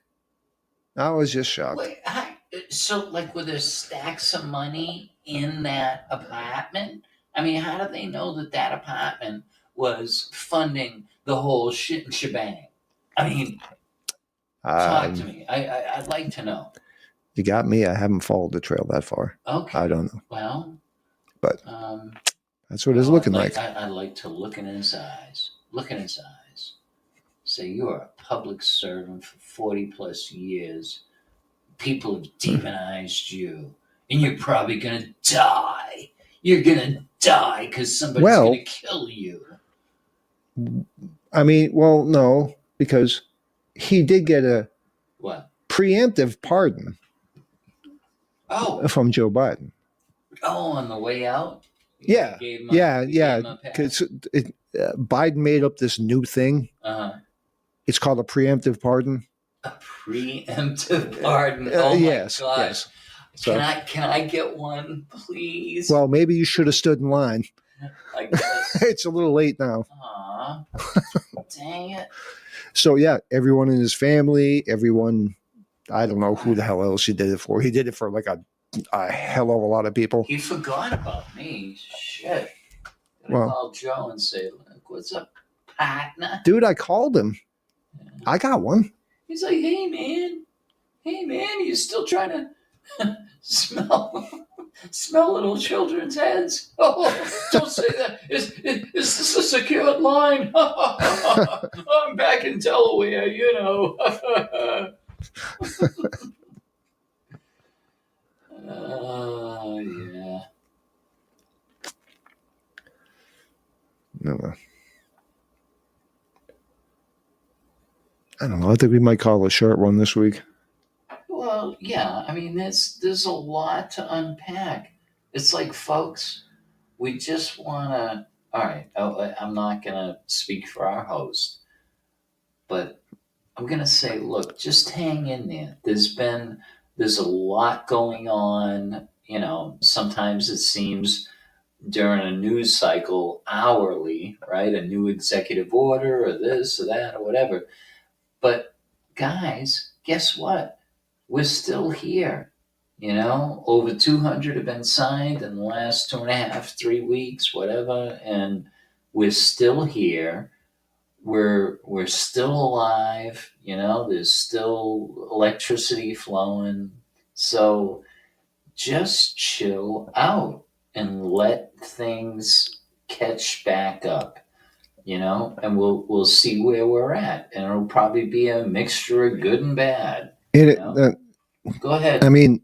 Speaker 1: I was just shocked.
Speaker 2: Wait, so, were there stacks of money in that apartment? I mean, how do they know that apartment was funding the whole shit and shebang? I mean, talk to me. I'd like to know.
Speaker 1: You got me. I haven't followed the trail that far.
Speaker 2: Okay.
Speaker 1: I don't know.
Speaker 2: Well,
Speaker 1: but that's what it's looking like.
Speaker 2: I'd like to look in his eyes. say you're a public servant for 40 plus years. People have demonized you, and you're probably gonna die. You're gonna die because somebody's
Speaker 1: Well-
Speaker 2: gonna kill you.
Speaker 1: I mean, well, no, because he did get a
Speaker 2: What?
Speaker 1: preemptive pardon
Speaker 2: Oh,
Speaker 1: from Joe Biden.
Speaker 2: on the way out.
Speaker 1: Yeah,
Speaker 2: You gave him
Speaker 1: yeah.
Speaker 2: a pass?
Speaker 1: Because Biden made up this new thing.
Speaker 2: Uh-huh.
Speaker 1: It's called a preemptive pardon.
Speaker 2: A preemptive pardon. Oh my
Speaker 1: Yes,
Speaker 2: gosh.
Speaker 1: yes. So,
Speaker 2: Can I get one, please?
Speaker 1: well, maybe you should have stood in line.
Speaker 2: I guess.
Speaker 1: It's a little late now.
Speaker 2: Aw. Dang it.
Speaker 1: So yeah, everyone in his family, everyone. I don't know who the hell else he did it for. He did it for like a hell of a lot of people.
Speaker 2: He forgot about me. Shit. Gotta
Speaker 1: Well-
Speaker 2: call Joe and say, look, what's up, partner?
Speaker 1: Dude, I called him. I got one.
Speaker 2: He's like, hey man, you still trying to smell little children's heads? Oh, don't say that. Is this a secured line? I'm back in Delaware, you know. Oh yeah.
Speaker 1: No. I don't know. I think we might call it a short one this week.
Speaker 2: Well, yeah. I mean, there's a lot to unpack. It's like, folks, we just want to. All right. I'm not gonna speak for our host, but I'm gonna say, look, just hang in there. There's a lot going on. You know, sometimes it seems during a news cycle hourly, right? A new executive order or this or that or whatever. But guys, guess what? We're still here. You know, over 200 have been signed in the last 2.5, 3 weeks, whatever, and we're still here. We're still alive. You know, there's still electricity flowing. So just chill out and let things catch back up. You know, and we'll see where we're at, and it'll probably be a mixture of good and bad.
Speaker 1: And it,
Speaker 2: No. Go ahead.
Speaker 1: I mean,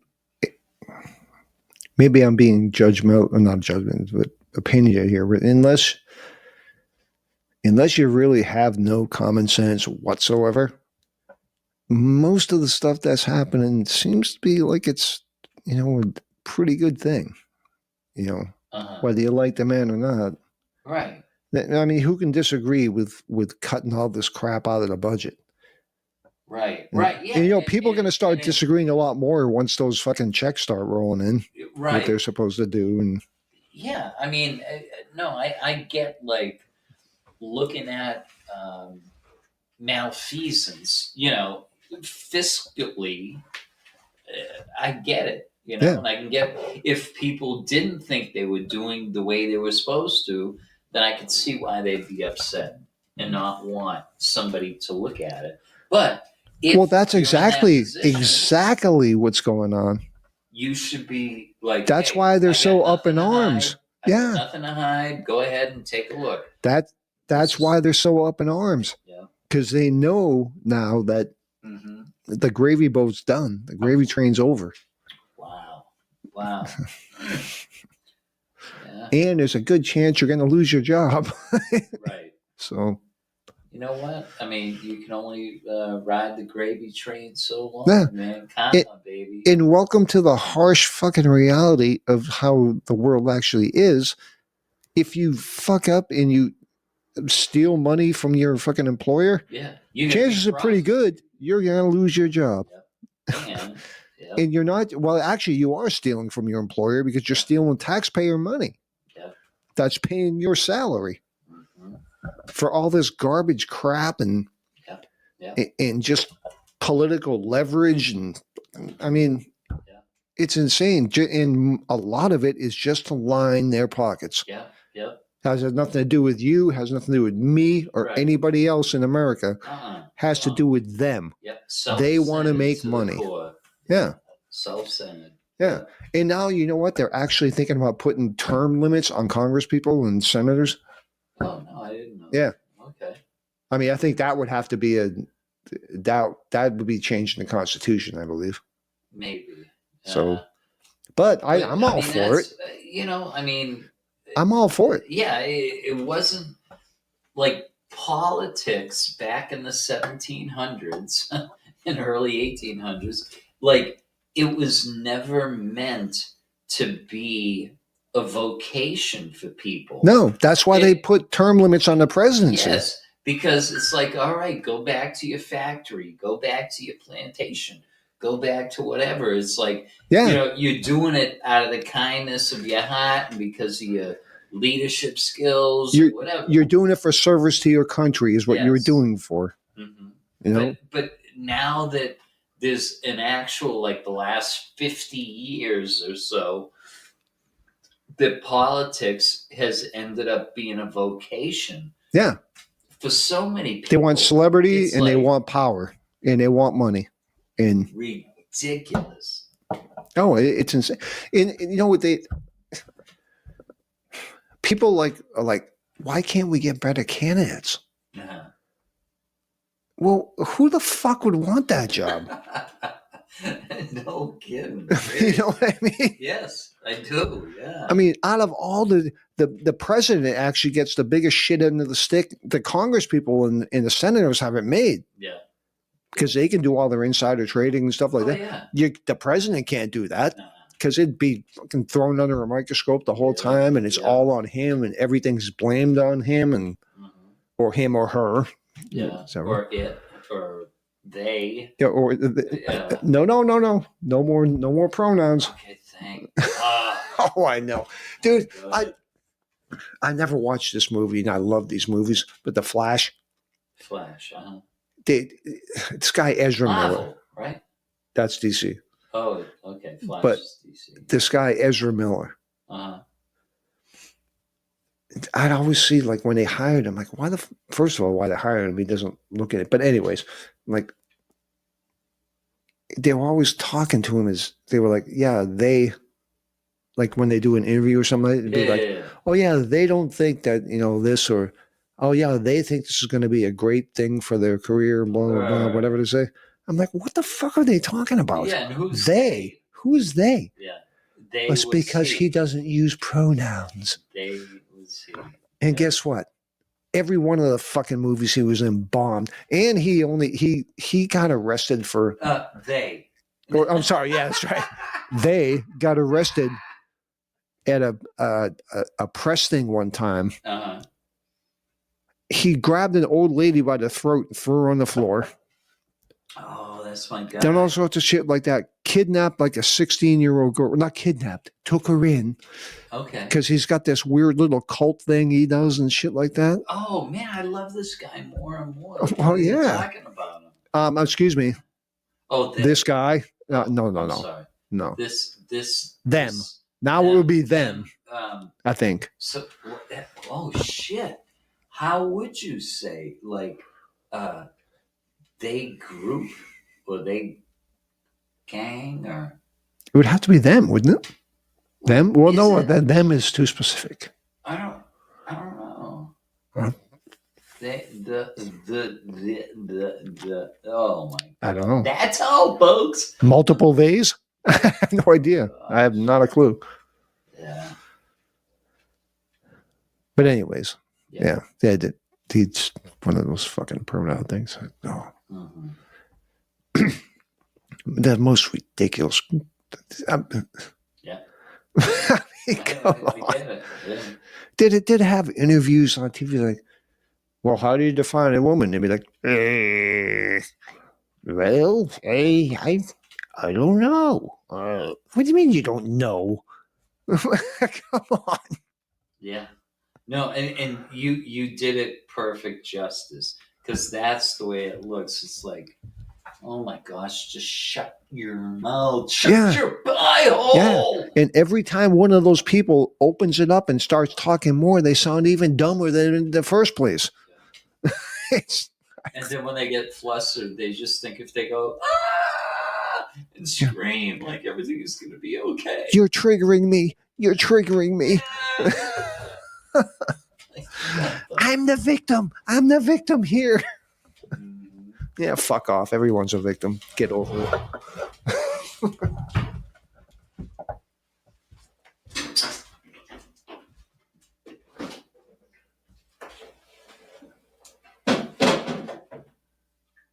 Speaker 1: maybe I'm being judgmental, or not judgmental, but opinionated here. But unless you really have no common sense whatsoever, most of the stuff that's happening seems to be like it's, you know, a pretty good thing. You know, whether you like the man or not.
Speaker 2: Right.
Speaker 1: I mean, who can disagree with cutting all this crap out of the budget?
Speaker 2: Right. Right. Yeah.
Speaker 1: And, you know, people are going to start
Speaker 2: and-
Speaker 1: disagreeing a lot more once those fucking checks start rolling in. What
Speaker 2: Right.
Speaker 1: they're supposed to do. And
Speaker 2: Yeah. I mean, no, I get like looking at malfeasance, you know, fiscally, I get it, you know,
Speaker 1: Yeah.
Speaker 2: and I can get if people didn't think they were doing the way they were supposed to, then I could see why they'd be upset and not want somebody to look at it. But if
Speaker 1: well, that's
Speaker 2: you're in that
Speaker 1: exactly
Speaker 2: position,
Speaker 1: what's going on.
Speaker 2: you should be like,
Speaker 1: That's
Speaker 2: hey,
Speaker 1: why they're
Speaker 2: I got
Speaker 1: so up in
Speaker 2: nothing to
Speaker 1: arms.
Speaker 2: hide. I got
Speaker 1: Yeah.
Speaker 2: nothing to hide. Go ahead and take a look.
Speaker 1: That's why they're so up in arms.
Speaker 2: Yeah.
Speaker 1: Because they know now that
Speaker 2: Mm-hmm.
Speaker 1: the gravy boat's done. The gravy train's over.
Speaker 2: Wow. Wow. Yeah.
Speaker 1: And there's a good chance you're going to lose your job.
Speaker 2: Right.
Speaker 1: So,
Speaker 2: You know what? I mean, you can only ride the gravy train so long,
Speaker 1: Yeah.
Speaker 2: man. Karma, baby.
Speaker 1: and welcome to the harsh fucking reality of how the world actually is. If you fuck up and you steal money from your fucking employer,
Speaker 2: Yeah. You
Speaker 1: chances are pretty good you're going to lose your job.
Speaker 2: And, yeah.
Speaker 1: And you're not, well, actually, you are stealing from your employer because you're stealing taxpayer money.
Speaker 2: Yep.
Speaker 1: That's paying your salary
Speaker 2: Mhm.
Speaker 1: for all this garbage crap and
Speaker 2: Yep.
Speaker 1: and just political leverage. And I mean,
Speaker 2: Yeah.
Speaker 1: it's insane. And a lot of it is just to line their pockets.
Speaker 2: Yeah. Yep.
Speaker 1: Has nothing to do with you, has nothing to do with me or
Speaker 2: Right.
Speaker 1: anybody else in America. Has to
Speaker 2: Uh-uh.
Speaker 1: do with them.
Speaker 2: Yep.
Speaker 1: They wanna
Speaker 2: Self-centered
Speaker 1: make
Speaker 2: to the
Speaker 1: money.
Speaker 2: core.
Speaker 1: Yeah.
Speaker 2: Self-centered.
Speaker 1: Yeah. And now, you know what? They're actually thinking about putting term limits on Congress people and senators.
Speaker 2: Oh no, I didn't know.
Speaker 1: Yeah.
Speaker 2: Okay.
Speaker 1: I mean, I think that would have to be that would be changed in the Constitution, I believe.
Speaker 2: Maybe.
Speaker 1: So, but I'm all for it.
Speaker 2: I mean,
Speaker 1: I'm all for it.
Speaker 2: Yeah, it wasn't like politics back in the 1700s and early 1800s. Like, it was never meant to be a vocation for people.
Speaker 1: No, that's why they put term limits on the presidency.
Speaker 2: Yes, because it's like, all right, go back to your factory, go back to your plantation, go back to whatever. It's like, you're doing it out of the kindness of your heart and because of your leadership skills or whatever.
Speaker 1: You're doing it for service to your country is what you're doing for.
Speaker 2: Mm-hmm.
Speaker 1: You know?
Speaker 2: But now that there's an actual, like the last 50 years or so, that politics has ended up being a vocation.
Speaker 1: Yeah.
Speaker 2: For so many people.
Speaker 1: They want celebrity and they want power and they want money. And
Speaker 2: ridiculous.
Speaker 1: Oh, it's insane. And you know what people are like, why can't we get better candidates?
Speaker 2: Uh-huh.
Speaker 1: Well, who the fuck would want that job?
Speaker 2: No kidding.
Speaker 1: You know what I mean?
Speaker 2: Yes, I do. Yeah.
Speaker 1: I mean, out of all the president actually gets the biggest shit end of the stick. The Congress people and the senators have it made.
Speaker 2: Yeah.
Speaker 1: Because they can do all their insider trading and stuff like that.
Speaker 2: Yeah.
Speaker 1: The president can't do that because it'd be fucking thrown under a microscope the whole time, and it's all on him, and everything's blamed on him, and or him or her.
Speaker 2: Yeah.
Speaker 1: So,
Speaker 2: or it or they.
Speaker 1: Yeah. Or no more pronouns.
Speaker 2: Okay. Thank.
Speaker 1: Oh, I know, dude. I never watched this movie, and I love these movies, but The Flash.
Speaker 2: Flash.
Speaker 1: This guy Ezra Miller,
Speaker 2: right?
Speaker 1: That's DC.
Speaker 2: Oh, okay. Flash
Speaker 1: but
Speaker 2: is DC.
Speaker 1: This guy Ezra Miller. I'd always see, like, when they hired him, like, first of all, why they hired him? He doesn't look at it. But anyways, like, they were always talking to him as they were like, like when they do an interview or something, it'd be oh yeah, they don't think that this, or oh yeah, they think this is going to be a great thing for their career, blah blah blah, whatever they say. I'm like, what the fuck are they talking about?
Speaker 2: Yeah, and who's
Speaker 1: they? Who's they?
Speaker 2: Yeah, they.
Speaker 1: It's because he doesn't use pronouns.
Speaker 2: They was he.
Speaker 1: And guess what? Every one of the fucking movies he was in bombed, and he got arrested for
Speaker 2: they.
Speaker 1: Or, I'm sorry, yeah, that's right. They got arrested at a press thing one time. He grabbed an old lady by the throat and threw her on the floor.
Speaker 2: Oh, that's my God.
Speaker 1: Done all sorts of shit like that. Kidnapped like a 16-year-old girl. Not kidnapped. Took her in.
Speaker 2: Okay.
Speaker 1: Because he's got this weird little cult thing he does and shit like that.
Speaker 2: Oh, man, I love this guy more and more.
Speaker 1: Well, yeah.
Speaker 2: Talking about him.
Speaker 1: Excuse me.
Speaker 2: Oh,
Speaker 1: this guy? No.
Speaker 2: I'm sorry.
Speaker 1: No.
Speaker 2: Them.
Speaker 1: Now it would be them. I think.
Speaker 2: So, oh shit! How would you say, like, they group or they gang, or
Speaker 1: it would have to be them, wouldn't it? Them? Well, no, them is too specific.
Speaker 2: I don't know.
Speaker 1: Huh?
Speaker 2: Oh my!
Speaker 1: I don't know.
Speaker 2: That's all, folks.
Speaker 1: Multiple theys? I have no idea. I have not a clue.
Speaker 2: Yeah.
Speaker 1: But anyways, yeah, it's one of those fucking pronoun things. Oh. The most ridiculous.
Speaker 2: Yeah.
Speaker 1: I mean, come on. Did it have interviews on TV like, well, how do you define a woman? They'd be like, well, I don't know. What do you mean you don't know? Come on.
Speaker 2: Yeah. No, and you did it perfect justice, because that's the way it looks. It's like, oh my gosh, just shut your mouth. Shut your pie hole.
Speaker 1: Yeah. And every time one of those people opens it up and starts talking more, they sound even dumber than in the first place.
Speaker 2: And then when they get flustered, they just think if they go, ah, and scream, like everything is going to be okay.
Speaker 1: You're triggering me. You're triggering me. I'm the victim. I'm the victim here.
Speaker 2: Mhm.
Speaker 1: Yeah, fuck off. Everyone's a victim. Get over it.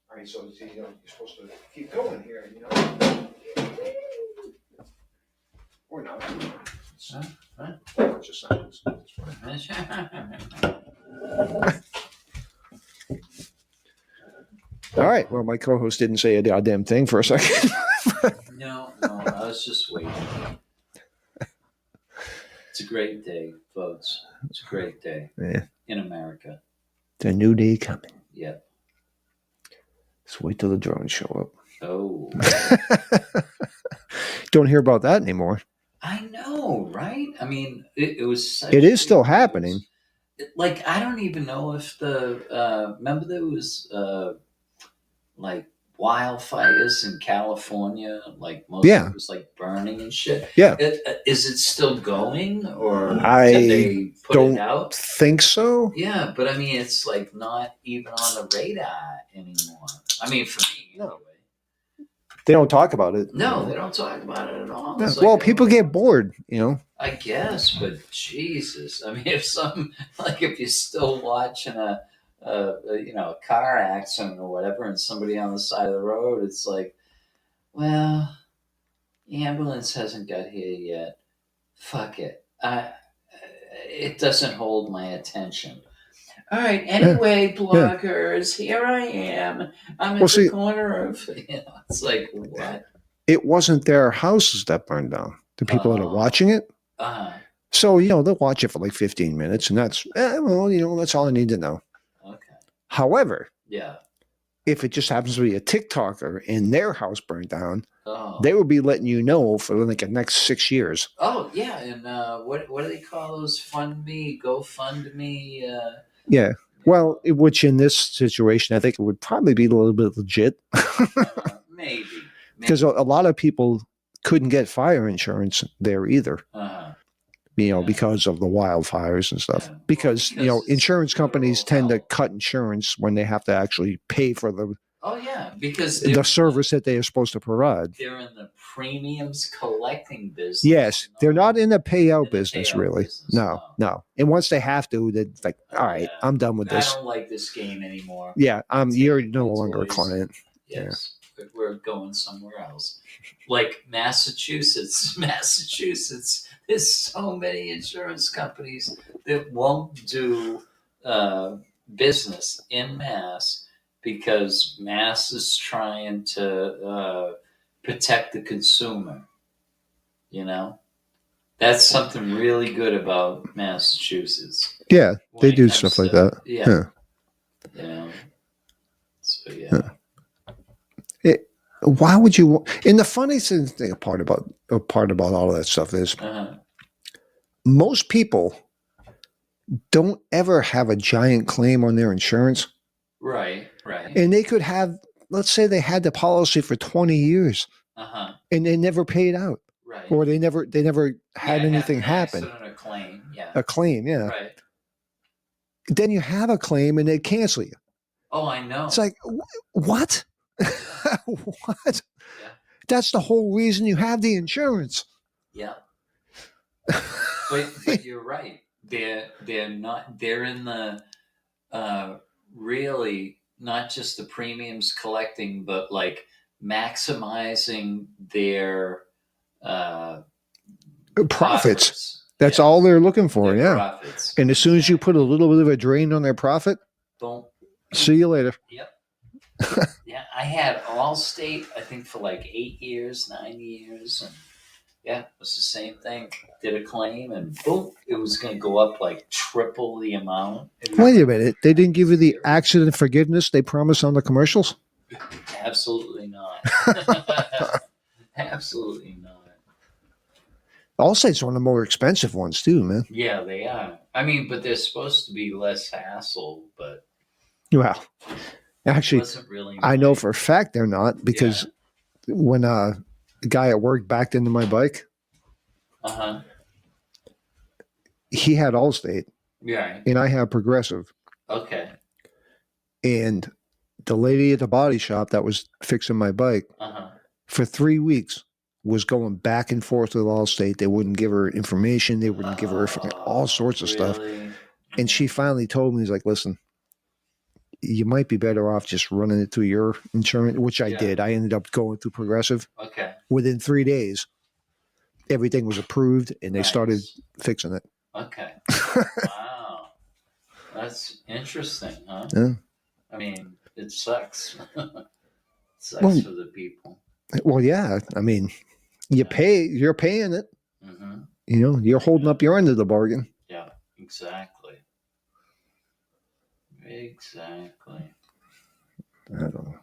Speaker 1: All right, so you're supposed to keep going here, or not.
Speaker 2: Huh?
Speaker 1: Just silence. It's fine. All right. Well, my co-host didn't say a goddamn thing for a second.
Speaker 2: No, I was just waiting. It's a great day, folks. It's a great day
Speaker 1: Yeah.
Speaker 2: in America.
Speaker 1: It's a new day coming.
Speaker 2: Yep.
Speaker 1: Just wait till the drones show up.
Speaker 2: Oh,
Speaker 1: Don't hear about that anymore.
Speaker 2: I know, right? I mean, it was such
Speaker 1: It is
Speaker 2: big
Speaker 1: still
Speaker 2: news.
Speaker 1: happening.
Speaker 2: Like, I don't even know if remember there was like wildfires in California, like most of it was like burning and shit.
Speaker 1: Yeah.
Speaker 2: Is it still going, or
Speaker 1: I
Speaker 2: did they put
Speaker 1: don't
Speaker 2: it out?
Speaker 1: think so.
Speaker 2: Yeah, but I mean, it's like not even on the radar anymore. I mean, for me,
Speaker 1: No.
Speaker 2: anyway.
Speaker 1: They don't talk about it.
Speaker 2: No, they don't talk about it at all.
Speaker 1: Yeah.
Speaker 2: It's
Speaker 1: Well,
Speaker 2: like,
Speaker 1: people get bored,
Speaker 2: I guess, but Jesus, I mean, if you're still watching a car accident or whatever, and somebody on the side of the road, it's like, well, the ambulance hasn't got here yet. Fuck it. It doesn't hold my attention. All right. Anyway, bloggers, here I am. I'm at the corner of. It's like, what?
Speaker 1: It wasn't their houses that burned down. The people that are watching it. So they'll watch it for like 15 minutes, and that's that's all I need to know.
Speaker 2: Okay.
Speaker 1: However,
Speaker 2: yeah,
Speaker 1: if it just happens to be a TikToker and their house burned down,
Speaker 2: oh.
Speaker 1: they will be letting you know for like the next 6 years.
Speaker 2: Oh yeah, and what do they call those? GoFundMe.
Speaker 1: Yeah. Well, which in this situation, I think it would probably be a little bit legit.
Speaker 2: Maybe.
Speaker 1: Because a lot of people couldn't get fire insurance there either. Because of the wildfires and stuff.
Speaker 2: Yeah.
Speaker 1: Because insurance companies tend to cut insurance when they have to actually pay for the
Speaker 2: because
Speaker 1: the service that they are supposed to provide.
Speaker 2: They're in the premiums collecting business.
Speaker 1: Yes, they're not in the payout business, really. No. And once they have to, they're like, all right, I'm done with this.
Speaker 2: I don't like this game anymore.
Speaker 1: Yeah, you're no longer a client.
Speaker 2: Yes, but we're going somewhere else. Like Massachusetts. There's so many insurance companies that won't do business in Mass because Mass is trying to protect the consumer. That's something really good about Massachusetts.
Speaker 1: Yeah, they do stuff like that.
Speaker 2: Yeah. So yeah.
Speaker 1: Why would you? And the funniest thing part about all of that stuff is most people don't ever have a giant claim on their insurance.
Speaker 2: Right.
Speaker 1: And they could have, let's say, they had the policy for 20 years, and they never paid out,
Speaker 2: right?
Speaker 1: Or they never had anything happen.
Speaker 2: A claim, yeah.
Speaker 1: A claim, yeah.
Speaker 2: Right.
Speaker 1: Then you have a claim, and they cancel you.
Speaker 2: Oh, I know.
Speaker 1: It's like, what? What?
Speaker 2: Yeah.
Speaker 1: That's the whole reason you have the insurance.
Speaker 2: Yeah. but you're right. They're not. They're in the really not just the premiums collecting, but like maximizing their
Speaker 1: profits. That's all they're looking for.
Speaker 2: Their
Speaker 1: yeah.
Speaker 2: Profits.
Speaker 1: And as soon as you put a little bit of a drain on their profit,
Speaker 2: boom.
Speaker 1: See you later.
Speaker 2: Yep. Yeah, I had Allstate, I think, for like 9 years, and yeah, it was the same thing. Did a claim, and boom, it was going to go up like triple the amount.
Speaker 1: Wait a minute, they didn't give you the accident forgiveness they promised on the commercials?
Speaker 2: Absolutely not. Absolutely not.
Speaker 1: Allstate's one of the more expensive ones too, man.
Speaker 2: Yeah, they are. I mean, but they're supposed to be less hassle, but
Speaker 1: well, actually,
Speaker 2: really
Speaker 1: I know for a fact they're not, because when the guy at work backed into my bike, he had Allstate,
Speaker 2: yeah,
Speaker 1: and I had Progressive,
Speaker 2: Okay.
Speaker 1: And the lady at the body shop that was fixing my bike
Speaker 2: Uh-huh.
Speaker 1: for 3 weeks was going back and forth with Allstate. They wouldn't give her information. They wouldn't give her all sorts of stuff.
Speaker 2: Really?
Speaker 1: And she finally told me, he's like, listen, you might be better off just running it through your insurance, which I
Speaker 2: Yeah.
Speaker 1: did. I ended up going through Progressive.
Speaker 2: Okay.
Speaker 1: Within 3 days, everything was approved and they started
Speaker 2: Nice.
Speaker 1: fixing it.
Speaker 2: Okay. Wow. That's interesting, huh?
Speaker 1: Yeah.
Speaker 2: I mean, it sucks. Sucks
Speaker 1: Well-
Speaker 2: for the people.
Speaker 1: Well, yeah. I mean, you're paying it.
Speaker 2: Mm-hmm.
Speaker 1: You know, you're holding up your end of the bargain.
Speaker 2: Yeah, exactly. Exactly.
Speaker 1: I don't know.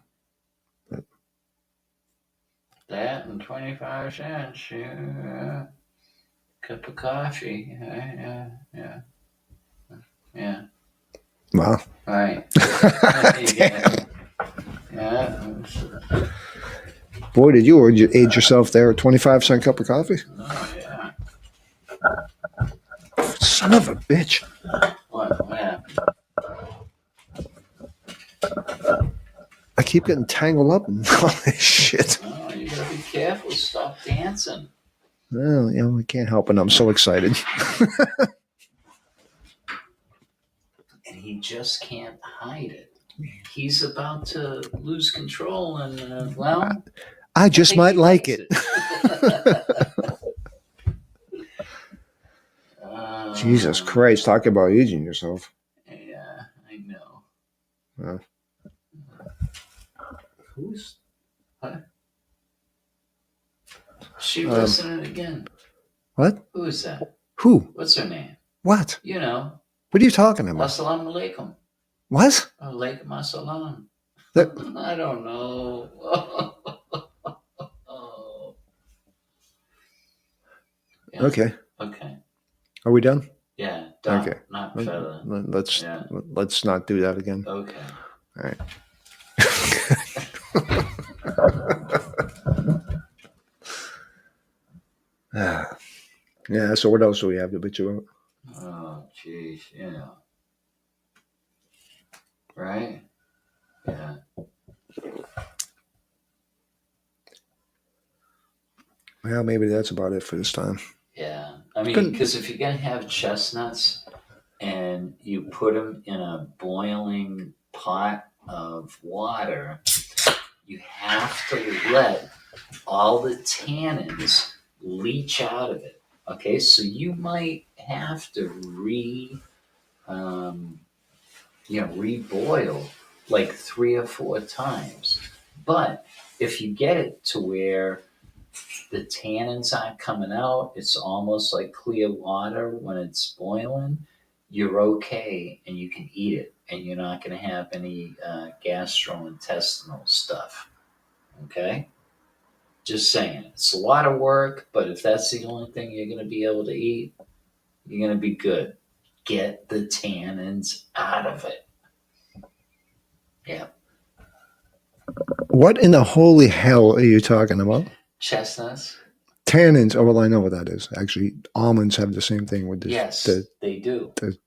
Speaker 2: That and 25 cents. Yeah. Cup of coffee. Yeah. Yeah. Yeah.
Speaker 1: Wow.
Speaker 2: Right.
Speaker 1: Damn.
Speaker 2: Yeah.
Speaker 1: Boy, did you age yourself there a 25-cent cup of coffee?
Speaker 2: Oh, yeah.
Speaker 1: Son of a bitch.
Speaker 2: What happened?
Speaker 1: I keep getting tangled up in all this shit.
Speaker 2: Oh, you gotta be careful. Stop dancing.
Speaker 1: Well, you know, I can't help it. I'm so excited.
Speaker 2: And he just can't hide it. He's about to lose control, and well,
Speaker 1: I just
Speaker 2: think
Speaker 1: might
Speaker 2: he
Speaker 1: like
Speaker 2: likes
Speaker 1: it. Jesus Christ, talk about aging yourself.
Speaker 2: Yeah, I know.
Speaker 1: Well.
Speaker 2: Who's? What? She listening again.
Speaker 1: What?
Speaker 2: Who is that?
Speaker 1: Who?
Speaker 2: What's her name?
Speaker 1: What?
Speaker 2: You know.
Speaker 1: What are you talking about?
Speaker 2: Assalamu alaikum.
Speaker 1: What?
Speaker 2: Alaikum assalam.
Speaker 1: That-
Speaker 2: I don't know. Oh. Yeah.
Speaker 1: Okay.
Speaker 2: Okay.
Speaker 1: Are we done?
Speaker 2: Yeah. Done.
Speaker 1: Okay.
Speaker 2: Not further.
Speaker 1: Let's not do that again.
Speaker 2: Okay.
Speaker 1: All right. Yeah. So what else do we have to bitch about?
Speaker 2: Oh, jeez. Yeah. Right? Yeah.
Speaker 1: Well, maybe that's about it for this time.
Speaker 2: Yeah. I mean, because if you're going to have chestnuts and you put them in a boiling pot of water, you have to let all the tannins leach out of it. Okay, so you might have to reboil like 3 or 4 times. But if you get it to where the tannins aren't coming out, it's almost like clear water when it's boiling, you're okay and you can eat it and you're not going to have any gastrointestinal stuff. Okay? Just saying. It's a lot of work, but if that's the only thing you're going to be able to eat, you're going to be good. Get the tannins out of it. Yeah.
Speaker 1: What in the holy hell are you talking about?
Speaker 2: Chestnuts?
Speaker 1: Tannins. Oh, well, I know what that is. Actually, almonds have the same thing with
Speaker 2: Yes, they do.
Speaker 1: the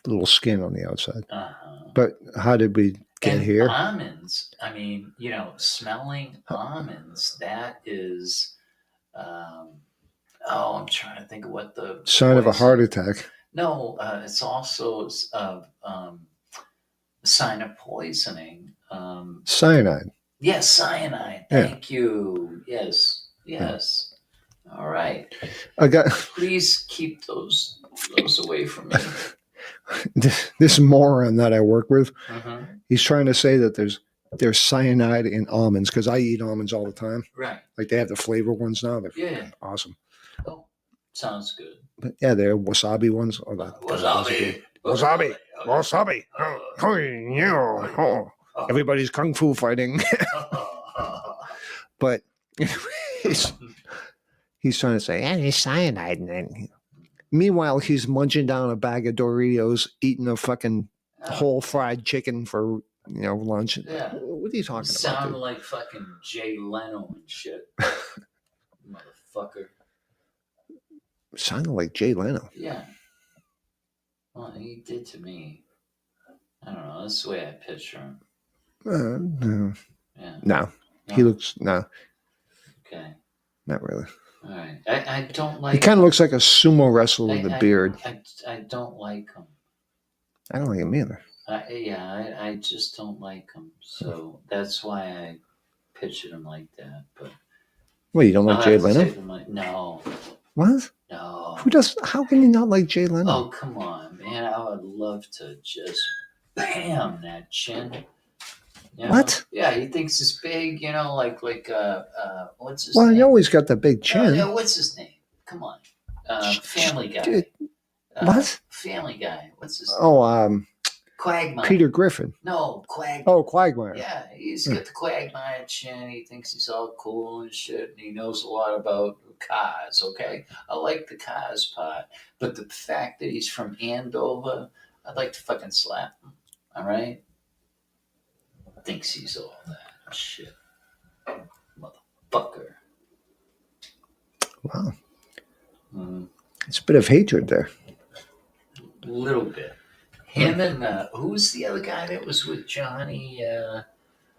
Speaker 1: little skin on the outside.
Speaker 2: Uh-huh.
Speaker 1: But how did we get
Speaker 2: And
Speaker 1: here?
Speaker 2: almonds, I mean, smelling almonds, that is, I'm trying to think of what the
Speaker 1: Sign of a heart attack.
Speaker 2: No, it's also a sign of poisoning.
Speaker 1: Cyanide.
Speaker 2: Yes, cyanide. Thank you. Yes. All right.
Speaker 1: I got
Speaker 2: Please keep those away from me.
Speaker 1: this moron that I work with.
Speaker 2: Uh-huh.
Speaker 1: He's trying to say that there's cyanide in almonds because I eat almonds all the time.
Speaker 2: Right.
Speaker 1: Like they have the flavor ones now.
Speaker 2: Yeah.
Speaker 1: Awesome.
Speaker 2: Oh, sounds good.
Speaker 1: But yeah, they're wasabi ones. Oh,
Speaker 2: Wasabi.
Speaker 1: Wasabi. Oh. Everybody's kung fu fighting. But he's trying to say, there's cyanide in it. Meanwhile, he's munching down a bag of Doritos, eating a fucking whole fried chicken for lunch.
Speaker 2: Yeah.
Speaker 1: What are you talking about?
Speaker 2: Sound like fucking Jay Leno and shit. Motherfucker.
Speaker 1: Sounded like Jay Leno.
Speaker 2: Yeah. Well, he did to me. I don't know. That's the way I picture him.
Speaker 1: No,
Speaker 2: Yeah.
Speaker 1: no, he looks no,
Speaker 2: Okay.
Speaker 1: not really.
Speaker 2: All right. I don't
Speaker 1: He
Speaker 2: like.
Speaker 1: kind of looks like a sumo wrestler with a
Speaker 2: I,
Speaker 1: beard.
Speaker 2: I don't like him.
Speaker 1: I don't like him either.
Speaker 2: I just don't like him. So that's why I pictured him like that. But
Speaker 1: Well, you don't like
Speaker 2: I'll
Speaker 1: Jay
Speaker 2: have to
Speaker 1: Leno?
Speaker 2: say no,
Speaker 1: What?
Speaker 2: no.
Speaker 1: Who does? How can you not like Jay Leno?
Speaker 2: Oh, come on, man. I would love to just bam that chin. You know?
Speaker 1: What?
Speaker 2: Yeah, he thinks it's big, like what's his
Speaker 1: Well,
Speaker 2: name?
Speaker 1: he always got the big chin.
Speaker 2: Yeah, what's his name? Come on. Family Guy.
Speaker 1: What?
Speaker 2: Family Guy. What's his name?
Speaker 1: Oh,
Speaker 2: Quagmire.
Speaker 1: Peter Griffin.
Speaker 2: No, Quagmire.
Speaker 1: Oh, Quagmire.
Speaker 2: Yeah, he's got the Quagmire chin. He thinks he's all cool and shit, and he knows a lot about cars, okay? I like the cars part, but the fact that he's from Andover, I'd like to fucking slap him, all right? Thinks he's all that shit. Motherfucker.
Speaker 1: Wow.
Speaker 2: Mm,
Speaker 1: It's a bit of hatred there.
Speaker 2: little bit. Him and who's the other guy that was with Johnny?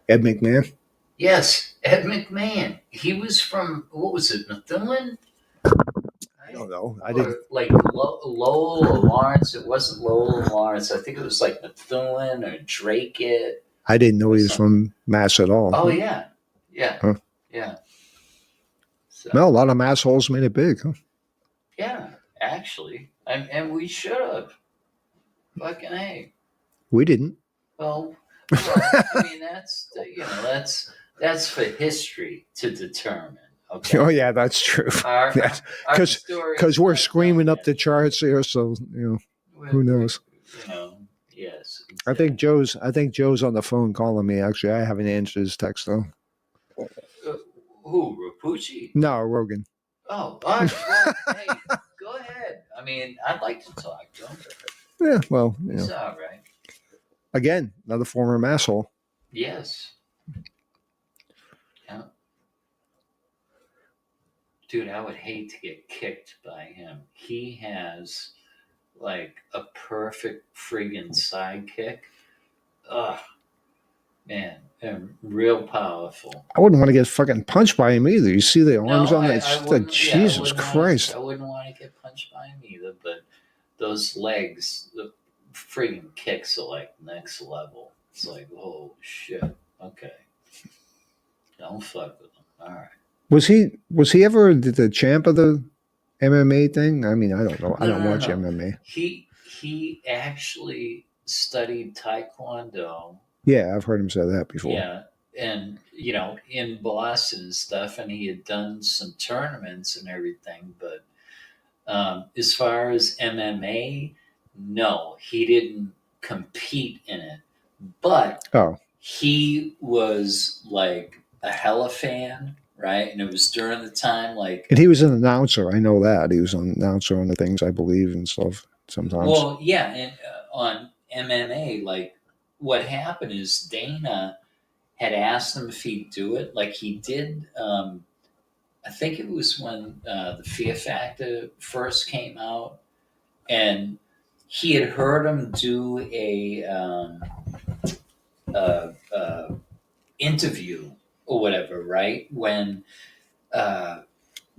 Speaker 1: Ed McMahon.
Speaker 2: Yes, Ed McMahon. He was from what was it, Methuen?
Speaker 1: I don't know. I didn't.
Speaker 2: Like Lowell or Lawrence. It wasn't Lowell and Lawrence. I think it was like Methuen or Drake.
Speaker 1: I didn't know he was from Mass at all.
Speaker 2: Oh yeah, yeah,
Speaker 1: Huh.
Speaker 2: yeah. So,
Speaker 1: Well, a lot of mass holes made it big. Huh?
Speaker 2: yeah, actually, and we should have. Fucking A.
Speaker 1: We didn't.
Speaker 2: Well, I mean that's for history to determine. Okay.
Speaker 1: Oh yeah, that's true. Yes. Because we're screaming up the charts here, so who knows?
Speaker 2: Yes.
Speaker 1: I think Joe's on the phone calling me. Actually, I haven't answered his text though.
Speaker 2: Who, Rapucci?
Speaker 1: No, Rogan.
Speaker 2: Oh, all right. Well, hey, go ahead. I mean, I'd like to talk to him.
Speaker 1: Yeah, well,
Speaker 2: It's all right.
Speaker 1: Again, another former masshole.
Speaker 2: Yes. Yeah. Dude, I would hate to get kicked by him. He has like a perfect friggin' sidekick. Ugh. Man, and real powerful.
Speaker 1: I wouldn't want to get fucking punched by him either. You see the arms on that? Jesus Christ.
Speaker 2: I wouldn't want to get punched by him either, but those legs, the friggin' kicks are like next level. It's like, oh shit. Okay. Don't fuck with him. All right.
Speaker 1: Was he ever the champ of the MMA thing? I mean, I don't know. I don't watch MMA.
Speaker 2: He actually studied Taekwondo.
Speaker 1: Yeah, I've heard him say that before.
Speaker 2: Yeah, and in Boston and stuff, and he had done some tournaments and everything. But as far as MMA, no, he didn't compete in it. But he was like a hella fan, right? And it was during the time
Speaker 1: and he was an announcer. I know that he was an announcer on the things, I believe, and stuff sometimes.
Speaker 2: Well, yeah, and on MMA, like what happened is Dana had asked him if he'd do it. Like he did. I think it was when the Fear Factor first came out, and he had heard him do a interview or whatever, right? When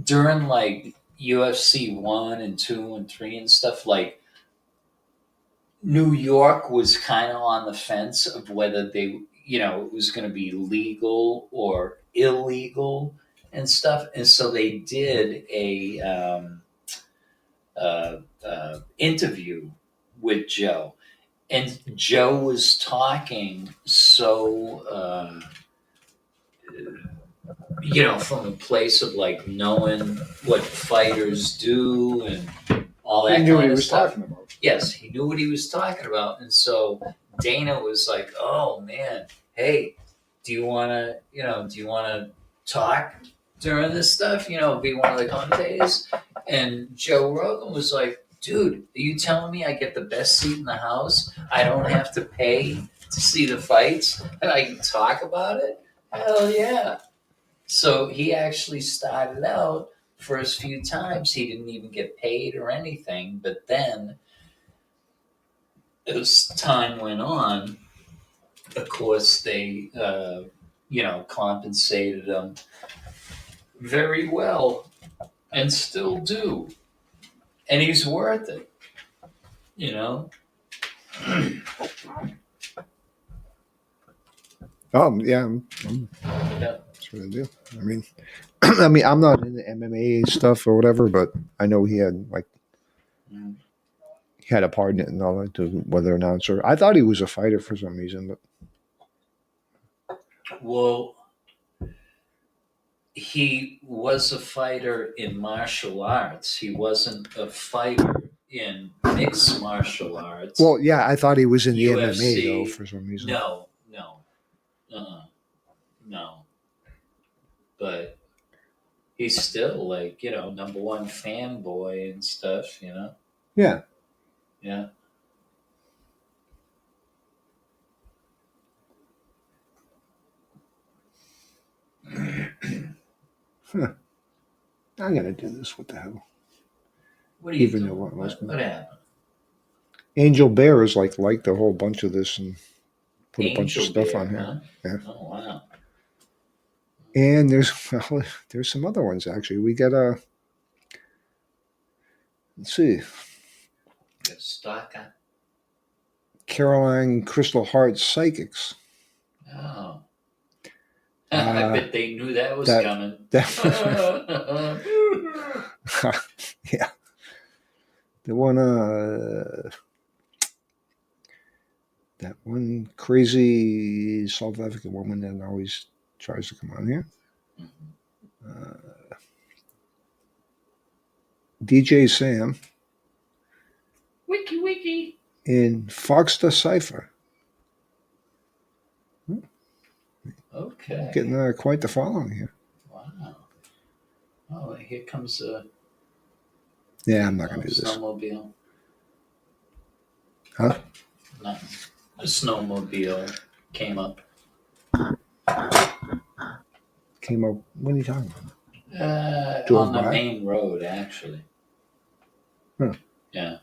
Speaker 2: during like UFC 1 and 2 and 3 and stuff, like New York was kind of on the fence of whether they, it was going to be legal or illegal and stuff. And so they did a interview with Joe. And Joe was talking so, from a place of like knowing what fighters do and all that.
Speaker 1: He knew
Speaker 2: kind
Speaker 1: what he
Speaker 2: of
Speaker 1: was
Speaker 2: stuff.
Speaker 1: talking about.
Speaker 2: Yes, he knew what he was talking about. And so Dana was like, oh man, hey, do you want to talk during this stuff? Be one of the commentators? And Joe Rogan was like, dude, are you telling me I get the best seat in the house? I don't have to pay to see the fights and I can talk about it? Hell yeah. So he actually started out first few times. He didn't even get paid or anything. But then as time went on, of course, they, compensated him very well and still do. And he's worth it, you know?
Speaker 1: Yeah,
Speaker 2: Yeah.
Speaker 1: that's what I do. I mean, I mean, I'm not into MMA stuff or whatever, but I know he had
Speaker 2: Mm.
Speaker 1: he had a part in it and all that. To whether or not, sure. I thought he was a fighter for some reason, but
Speaker 2: Well, he was a fighter in martial arts. He wasn't a fighter in mixed martial arts.
Speaker 1: well, yeah, I thought he was in the MMA
Speaker 2: UFC,
Speaker 1: though for some reason.
Speaker 2: No. No. But he's still like, number one fanboy and stuff,
Speaker 1: Yeah.
Speaker 2: Yeah.
Speaker 1: Huh. I gotta do this. What the hell?
Speaker 2: What are you
Speaker 1: Even
Speaker 2: doing?
Speaker 1: though what was
Speaker 2: What happened?
Speaker 1: Angel Bear is liked a whole bunch of this and put a bunch of
Speaker 2: Angel
Speaker 1: stuff
Speaker 2: Bear,
Speaker 1: on here.
Speaker 2: huh?
Speaker 1: Yeah.
Speaker 2: Oh, wow.
Speaker 1: And there's some other ones actually. We got let's see,
Speaker 2: Got Stalker.
Speaker 1: Caroline Crystal Heart Psychics.
Speaker 2: Oh. I bet they knew that was coming.
Speaker 1: Yeah. The one that one crazy South African woman that always tries to come on here. DJ Sam.
Speaker 2: Wiki.
Speaker 1: In Foxta Cypher.
Speaker 2: Okay.
Speaker 1: Getting quite the following here.
Speaker 2: Wow. Oh, here comes
Speaker 1: Yeah, I'm not going to do this.
Speaker 2: Snowmobile.
Speaker 1: Huh?
Speaker 2: Nothing. A snowmobile came up.
Speaker 1: Came up. What are you talking about?
Speaker 2: On the main road, actually.
Speaker 1: Huh.
Speaker 2: Yeah.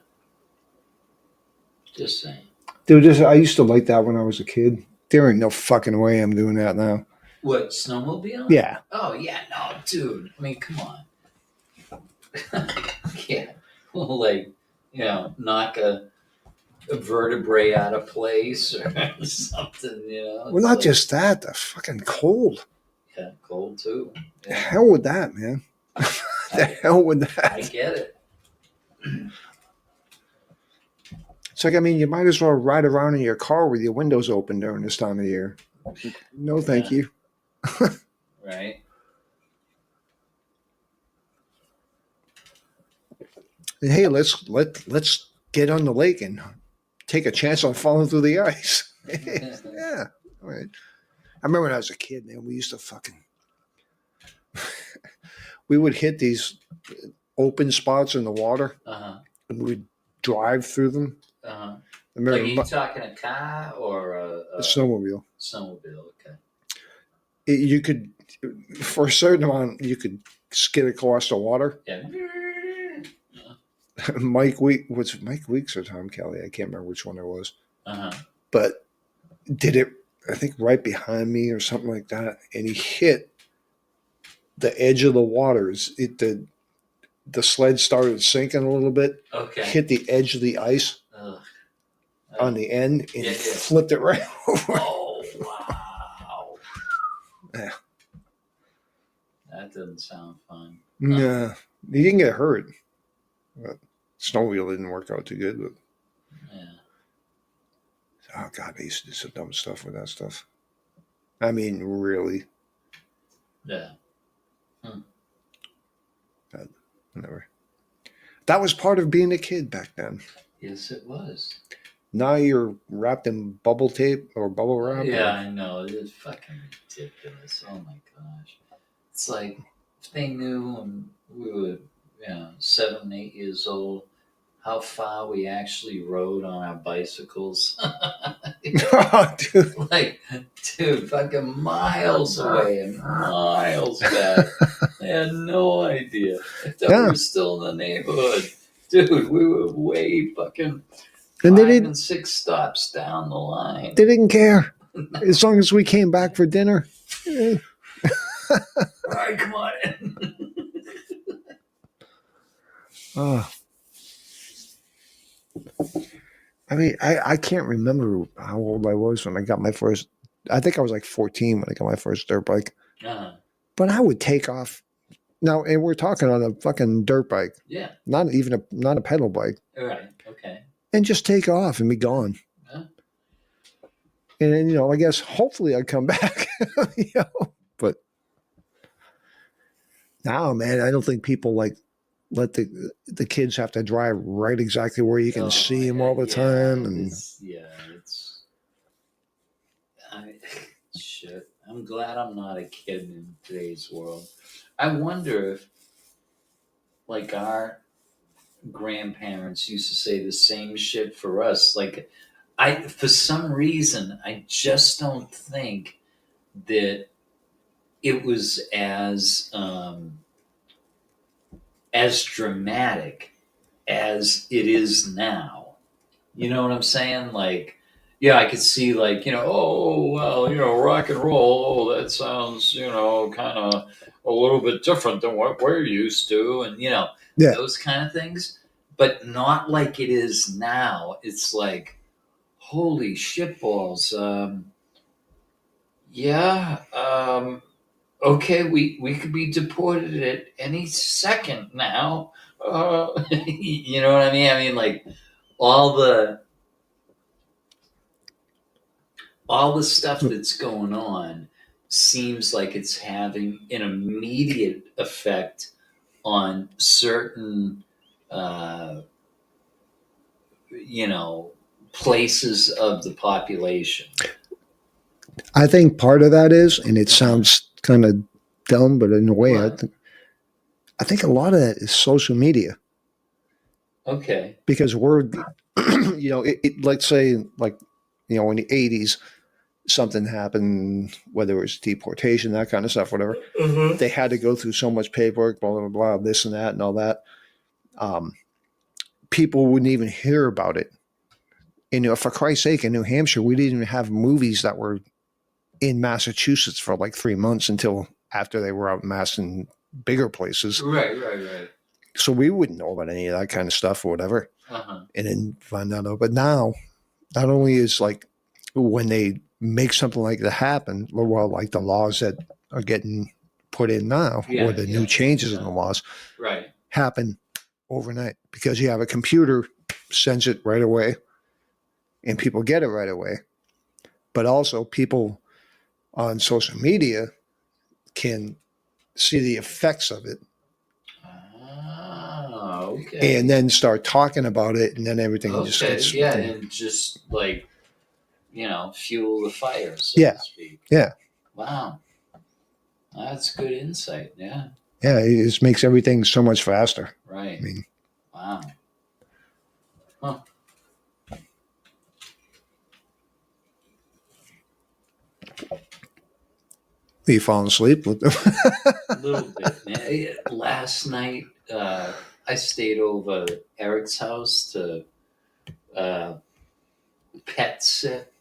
Speaker 2: Just saying.
Speaker 1: Dude, I used to like that when I was a kid. There ain't no fucking way I'm doing that now.
Speaker 2: What, snowmobile?
Speaker 1: Yeah.
Speaker 2: Oh, yeah, no, dude. I mean, come on. Yeah. Like, knock a vertebrae out of place or something,
Speaker 1: Well, not just that. The fucking cold.
Speaker 2: Yeah, cold too.
Speaker 1: The
Speaker 2: Yeah.
Speaker 1: hell with that, man. The hell with that.
Speaker 2: I get it.
Speaker 1: It's like, I mean, you might as well ride around in your car with your windows open during this time of year. No, thank you.
Speaker 2: Right.
Speaker 1: And hey, let's get on the lake and take a chance on falling through the ice. Yeah. All right. I remember when I was a kid, man, we used to fucking we would hit these open spots in the water and we'd drive through them.
Speaker 2: Uh-huh.
Speaker 1: I remember
Speaker 2: Like, are you talking a car or
Speaker 1: a snowmobile?
Speaker 2: Snowmobile, okay.
Speaker 1: You could, for a certain amount, you could skid across the water.
Speaker 2: Yeah.
Speaker 1: Mike Weeks or Tom Kelly? I can't remember which one it was. But did it, I think, right behind me or something like that, and he hit the edge of the waters. The sled started sinking a little bit.
Speaker 2: Okay.
Speaker 1: Hit the edge of the ice on the end, and flipped it right over.
Speaker 2: Oh, wow.
Speaker 1: Yeah.
Speaker 2: That doesn't sound fun.
Speaker 1: Nah, he didn't get hurt. But snowmobile didn't work out too good. But
Speaker 2: yeah.
Speaker 1: Oh God, they used to do some dumb stuff with that stuff. I mean, really.
Speaker 2: Yeah.
Speaker 1: Whatever. That was part of being a kid back then.
Speaker 2: Yes, it was.
Speaker 1: Now you're wrapped in bubble tape or bubble wrap.
Speaker 2: Yeah, I know. It's fucking ridiculous. Oh my gosh. It's like if they knew when we were, 7, 8 years old, how far we actually rode on our bicycles.
Speaker 1: Dude.
Speaker 2: Like, dude, fucking miles away and miles back. I had no idea. I thought we were still in the neighborhood. Dude, we were way fucking
Speaker 1: And
Speaker 2: 5 and 6 stops down the line.
Speaker 1: they didn't care. As long as we came back for dinner.
Speaker 2: All right, come on in.
Speaker 1: Oh. I mean, I can't remember how old I was when I got my first. I think I was like 14 when I got my first dirt bike.
Speaker 2: Uh-huh.
Speaker 1: But I would take off. Now, and we're talking on a fucking dirt bike,
Speaker 2: Yeah.
Speaker 1: not a pedal bike,
Speaker 2: All right. Okay.
Speaker 1: and just take off and be gone.
Speaker 2: Huh?
Speaker 1: And then, I guess hopefully I'd come back. But now, man, I don't think people like let the kids have to drive right exactly where you can see them all the time. And
Speaker 2: shit. I'm glad I'm not a kid in today's world. I wonder if, like, our grandparents used to say the same shit for us. Like, for some reason, I just don't think that it was as dramatic as it is now. You know what I'm saying? Like, yeah, I could see, like, oh, well, rock and roll, oh, that sounds, kind of a little bit different than what we're used to, and,
Speaker 1: Yeah.
Speaker 2: those kind of things, but not like it is now. It's like, holy shitballs. Okay, we could be deported at any second now. You know what I mean? I mean, like, all the stuff that's going on seems like it's having an immediate effect on certain, places of the population.
Speaker 1: I think part of that is, and it sounds kind of dumb, but in a way, I think a lot of that is social media.
Speaker 2: Okay.
Speaker 1: Because we're, let's say, like, in the 80s, something happened, whether it was deportation, that kind of stuff, whatever.
Speaker 2: Mm-hmm.
Speaker 1: They had to go through so much paperwork, blah, blah, blah, this and that and all that. People wouldn't even hear about it. And for Christ's sake, in New Hampshire, we didn't even have movies that were in Massachusetts for like 3 months until after they were out in Mass and bigger places.
Speaker 2: Right.
Speaker 1: So we wouldn't know about any of that kind of stuff or whatever.
Speaker 2: Uh-huh.
Speaker 1: And then find out. But now, not only is like when they make something like that happen, well, like the laws that are getting put in now, or the new changes in the laws, happen overnight because you have a computer sends it right away and people get it right away. But also people on social media can see the effects of it.
Speaker 2: Okay.
Speaker 1: And then start talking about it, and then everything just gets...
Speaker 2: Yeah, and just, like, fuel the fire, so to speak.
Speaker 1: Yeah.
Speaker 2: Wow. That's good insight, yeah.
Speaker 1: Yeah, it just makes everything so much faster.
Speaker 2: Right.
Speaker 1: I mean,
Speaker 2: wow. Huh.
Speaker 1: Are you falling asleep with them?
Speaker 2: A little bit, man. Last night, I stayed over at Eric's house to pet sit.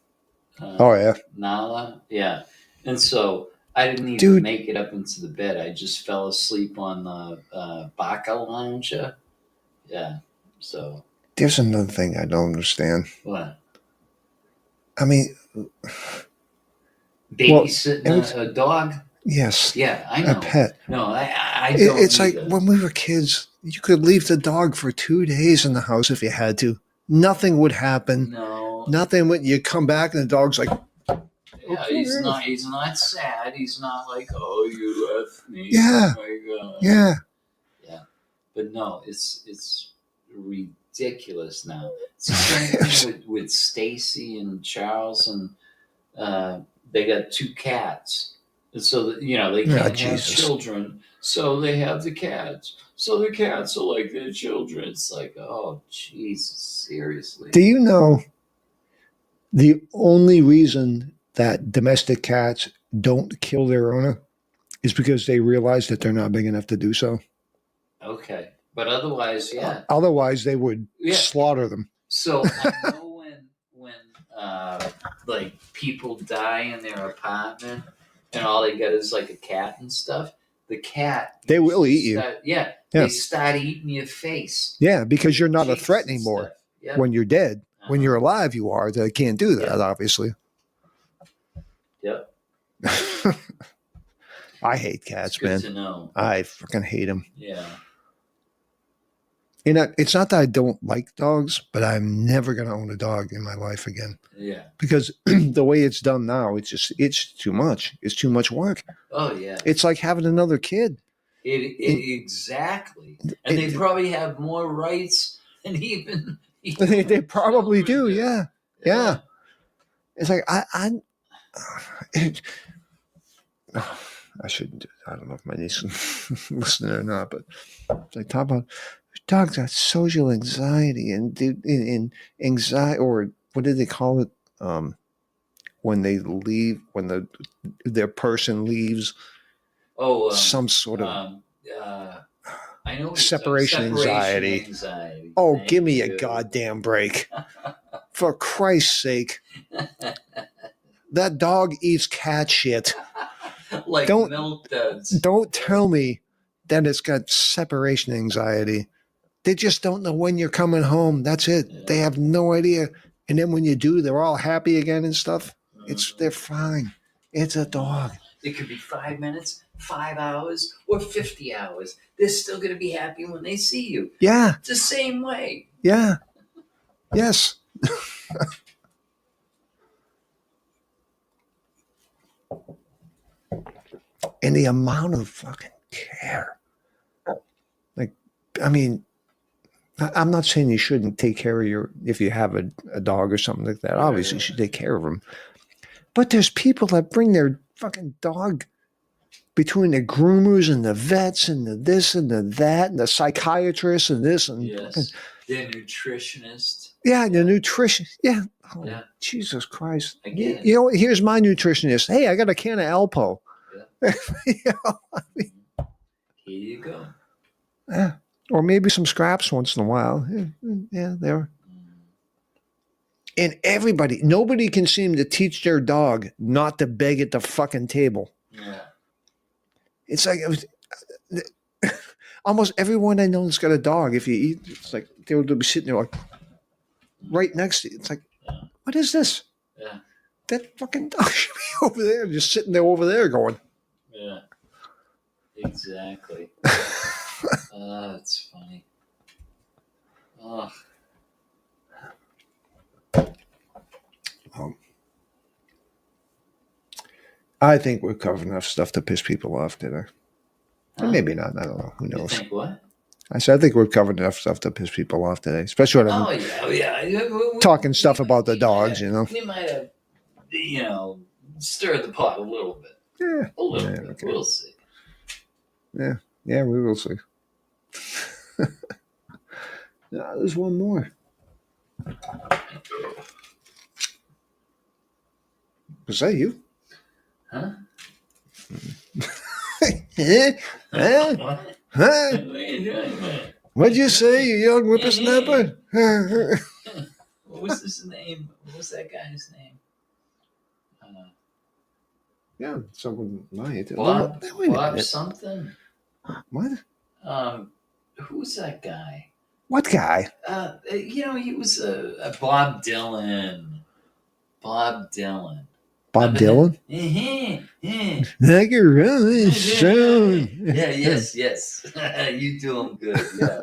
Speaker 1: Oh, yeah.
Speaker 2: Nala, yeah. And so I didn't even make it up into the bed. I just fell asleep on the Baca lounger. Yeah, so.
Speaker 1: There's another thing I don't understand.
Speaker 2: What?
Speaker 1: I mean...
Speaker 2: Babysitting a dog?
Speaker 1: Yes.
Speaker 2: Yeah, I know.
Speaker 1: A pet.
Speaker 2: No, I don't
Speaker 1: It's
Speaker 2: either.
Speaker 1: like when we were kids, you could leave the dog for 2 days in the house if you had to. Nothing would happen.
Speaker 2: No.
Speaker 1: Nothing would... You come back and the dog's like...
Speaker 2: Yeah, he's not sad. He's not like, oh, you left me.
Speaker 1: Yeah.
Speaker 2: Oh my God.
Speaker 1: Yeah.
Speaker 2: Yeah. But no, it's ridiculous now. It's the same thing with Stacy and Charles, and they got 2 cats. And so, they can't have children, so they have the cats. So the cats are like their children. It's like, oh, Jesus, seriously.
Speaker 1: Do you know the only reason that domestic cats don't kill their owner is because they realize that they're not big enough to do so?
Speaker 2: Okay. But otherwise, yeah.
Speaker 1: Otherwise, they would slaughter them.
Speaker 2: So I know when like people die in their apartment and all they got is like a cat and stuff. The cat
Speaker 1: They will
Speaker 2: usually
Speaker 1: eat you.
Speaker 2: start-
Speaker 1: Yeah.
Speaker 2: they start eating your face.
Speaker 1: Yeah, because you're not a
Speaker 2: cheeks
Speaker 1: threat
Speaker 2: and
Speaker 1: anymore.
Speaker 2: stuff. Yep.
Speaker 1: When you're dead. When
Speaker 2: Uh-huh.
Speaker 1: you're alive, you are. They can't do that,
Speaker 2: Yeah.
Speaker 1: obviously.
Speaker 2: Yep.
Speaker 1: I hate
Speaker 2: It's
Speaker 1: cats,
Speaker 2: good
Speaker 1: man.
Speaker 2: to know.
Speaker 1: I fucking hate them.
Speaker 2: Yeah.
Speaker 1: And it's not that I don't like dogs, but I'm never going to own a dog in my life again.
Speaker 2: Yeah.
Speaker 1: Because the way it's done now, it's too much. It's too much work.
Speaker 2: Oh yeah.
Speaker 1: It's like having another kid.
Speaker 2: Exactly. And they probably have more rights than even
Speaker 1: They probably do.
Speaker 2: children
Speaker 1: Yeah. It's like I shouldn't do it. I don't know if my niece is listening or not, but they talk about dogs got social anxiety and anxiety, or what do they call it? When they leave, when their person leaves,
Speaker 2: Oh,
Speaker 1: some sort of
Speaker 2: I know what
Speaker 1: separation
Speaker 2: you're talking-
Speaker 1: anxiety.
Speaker 2: anxiety.
Speaker 1: Oh,
Speaker 2: Thank
Speaker 1: give me
Speaker 2: you.
Speaker 1: a goddamn break. For Christ's sake. That dog eats cat shit.
Speaker 2: Like
Speaker 1: Don't-
Speaker 2: milk does.
Speaker 1: Don't tell me that it's got separation anxiety. They just don't know when you're coming home. That's it.
Speaker 2: Yeah.
Speaker 1: They have no idea. And then when you do, they're all happy again and stuff. They're fine. It's a dog.
Speaker 2: It could be 5 minutes, 5 hours, or 50 hours. They're still going to be happy when they see you.
Speaker 1: Yeah.
Speaker 2: It's the same way.
Speaker 1: Yeah. Yes. And the amount of fucking care. Like, I mean, I'm not saying you shouldn't take care of if you have a dog or something like that. Obviously, you should take care of them. But there's people that bring their fucking dog between the groomers and the vets and the this and the that and the psychiatrists and this and fucking,
Speaker 2: Yes. They're nutritionists.
Speaker 1: yeah, the nutrition. Yeah. Oh,
Speaker 2: Yeah.
Speaker 1: Jesus Christ.
Speaker 2: I get it.
Speaker 1: You know, here's my nutritionist. Hey, I got a can of Alpo. You know,
Speaker 2: Here you go.
Speaker 1: yeah. Or maybe some scraps once in a while. Yeah, there. And nobody can seem to teach their dog not to beg at the fucking table.
Speaker 2: Yeah.
Speaker 1: It's like almost everyone I know that's got a dog, if you eat, it's like they would be sitting there like right next to you. It's like, what is this?
Speaker 2: Yeah.
Speaker 1: That fucking dog should be over there, just sitting there over there going.
Speaker 2: Yeah. Exactly. That's funny. Oh.
Speaker 1: I think we've covered enough stuff to piss people off today.
Speaker 2: Huh?
Speaker 1: Maybe not. I don't know. Who
Speaker 2: You
Speaker 1: knows?
Speaker 2: think what?
Speaker 1: I said I think we've covered enough stuff to piss people off today, especially when I'm
Speaker 2: Oh yeah.
Speaker 1: talking stuff about the dogs. You know.
Speaker 2: We might have, stirred the pot a little bit.
Speaker 1: Yeah.
Speaker 2: A little
Speaker 1: Yeah,
Speaker 2: bit.
Speaker 1: okay.
Speaker 2: We'll see.
Speaker 1: Yeah, we will see. No, there's one more. Was that you?
Speaker 2: Huh?
Speaker 1: Huh? Huh?
Speaker 2: What?
Speaker 1: Huh?
Speaker 2: What are you doing, man?
Speaker 1: What'd you say, you young whippersnapper?
Speaker 2: What was his name? What was that guy's name?
Speaker 1: Yeah, someone might.
Speaker 2: Bob.
Speaker 1: Wait a
Speaker 2: Bob
Speaker 1: minute.
Speaker 2: something.
Speaker 1: What?
Speaker 2: Who's that guy?
Speaker 1: What guy?
Speaker 2: He was a Bob Dylan. Bob Dylan.
Speaker 1: Bob Dylan? I can really soon.
Speaker 2: Yeah, yes. You do him good, yeah.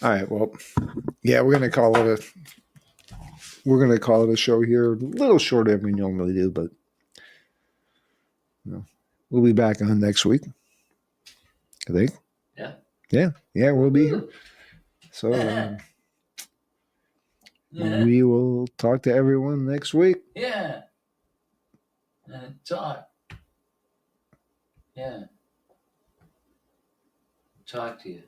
Speaker 1: All right. Well, yeah, we're gonna call it a show here. A little shorter than we normally do, but we'll be back on next week. I think. Yeah, we'll be here. So we will talk to everyone next week.
Speaker 2: Yeah. Talk. Yeah. Talk to you.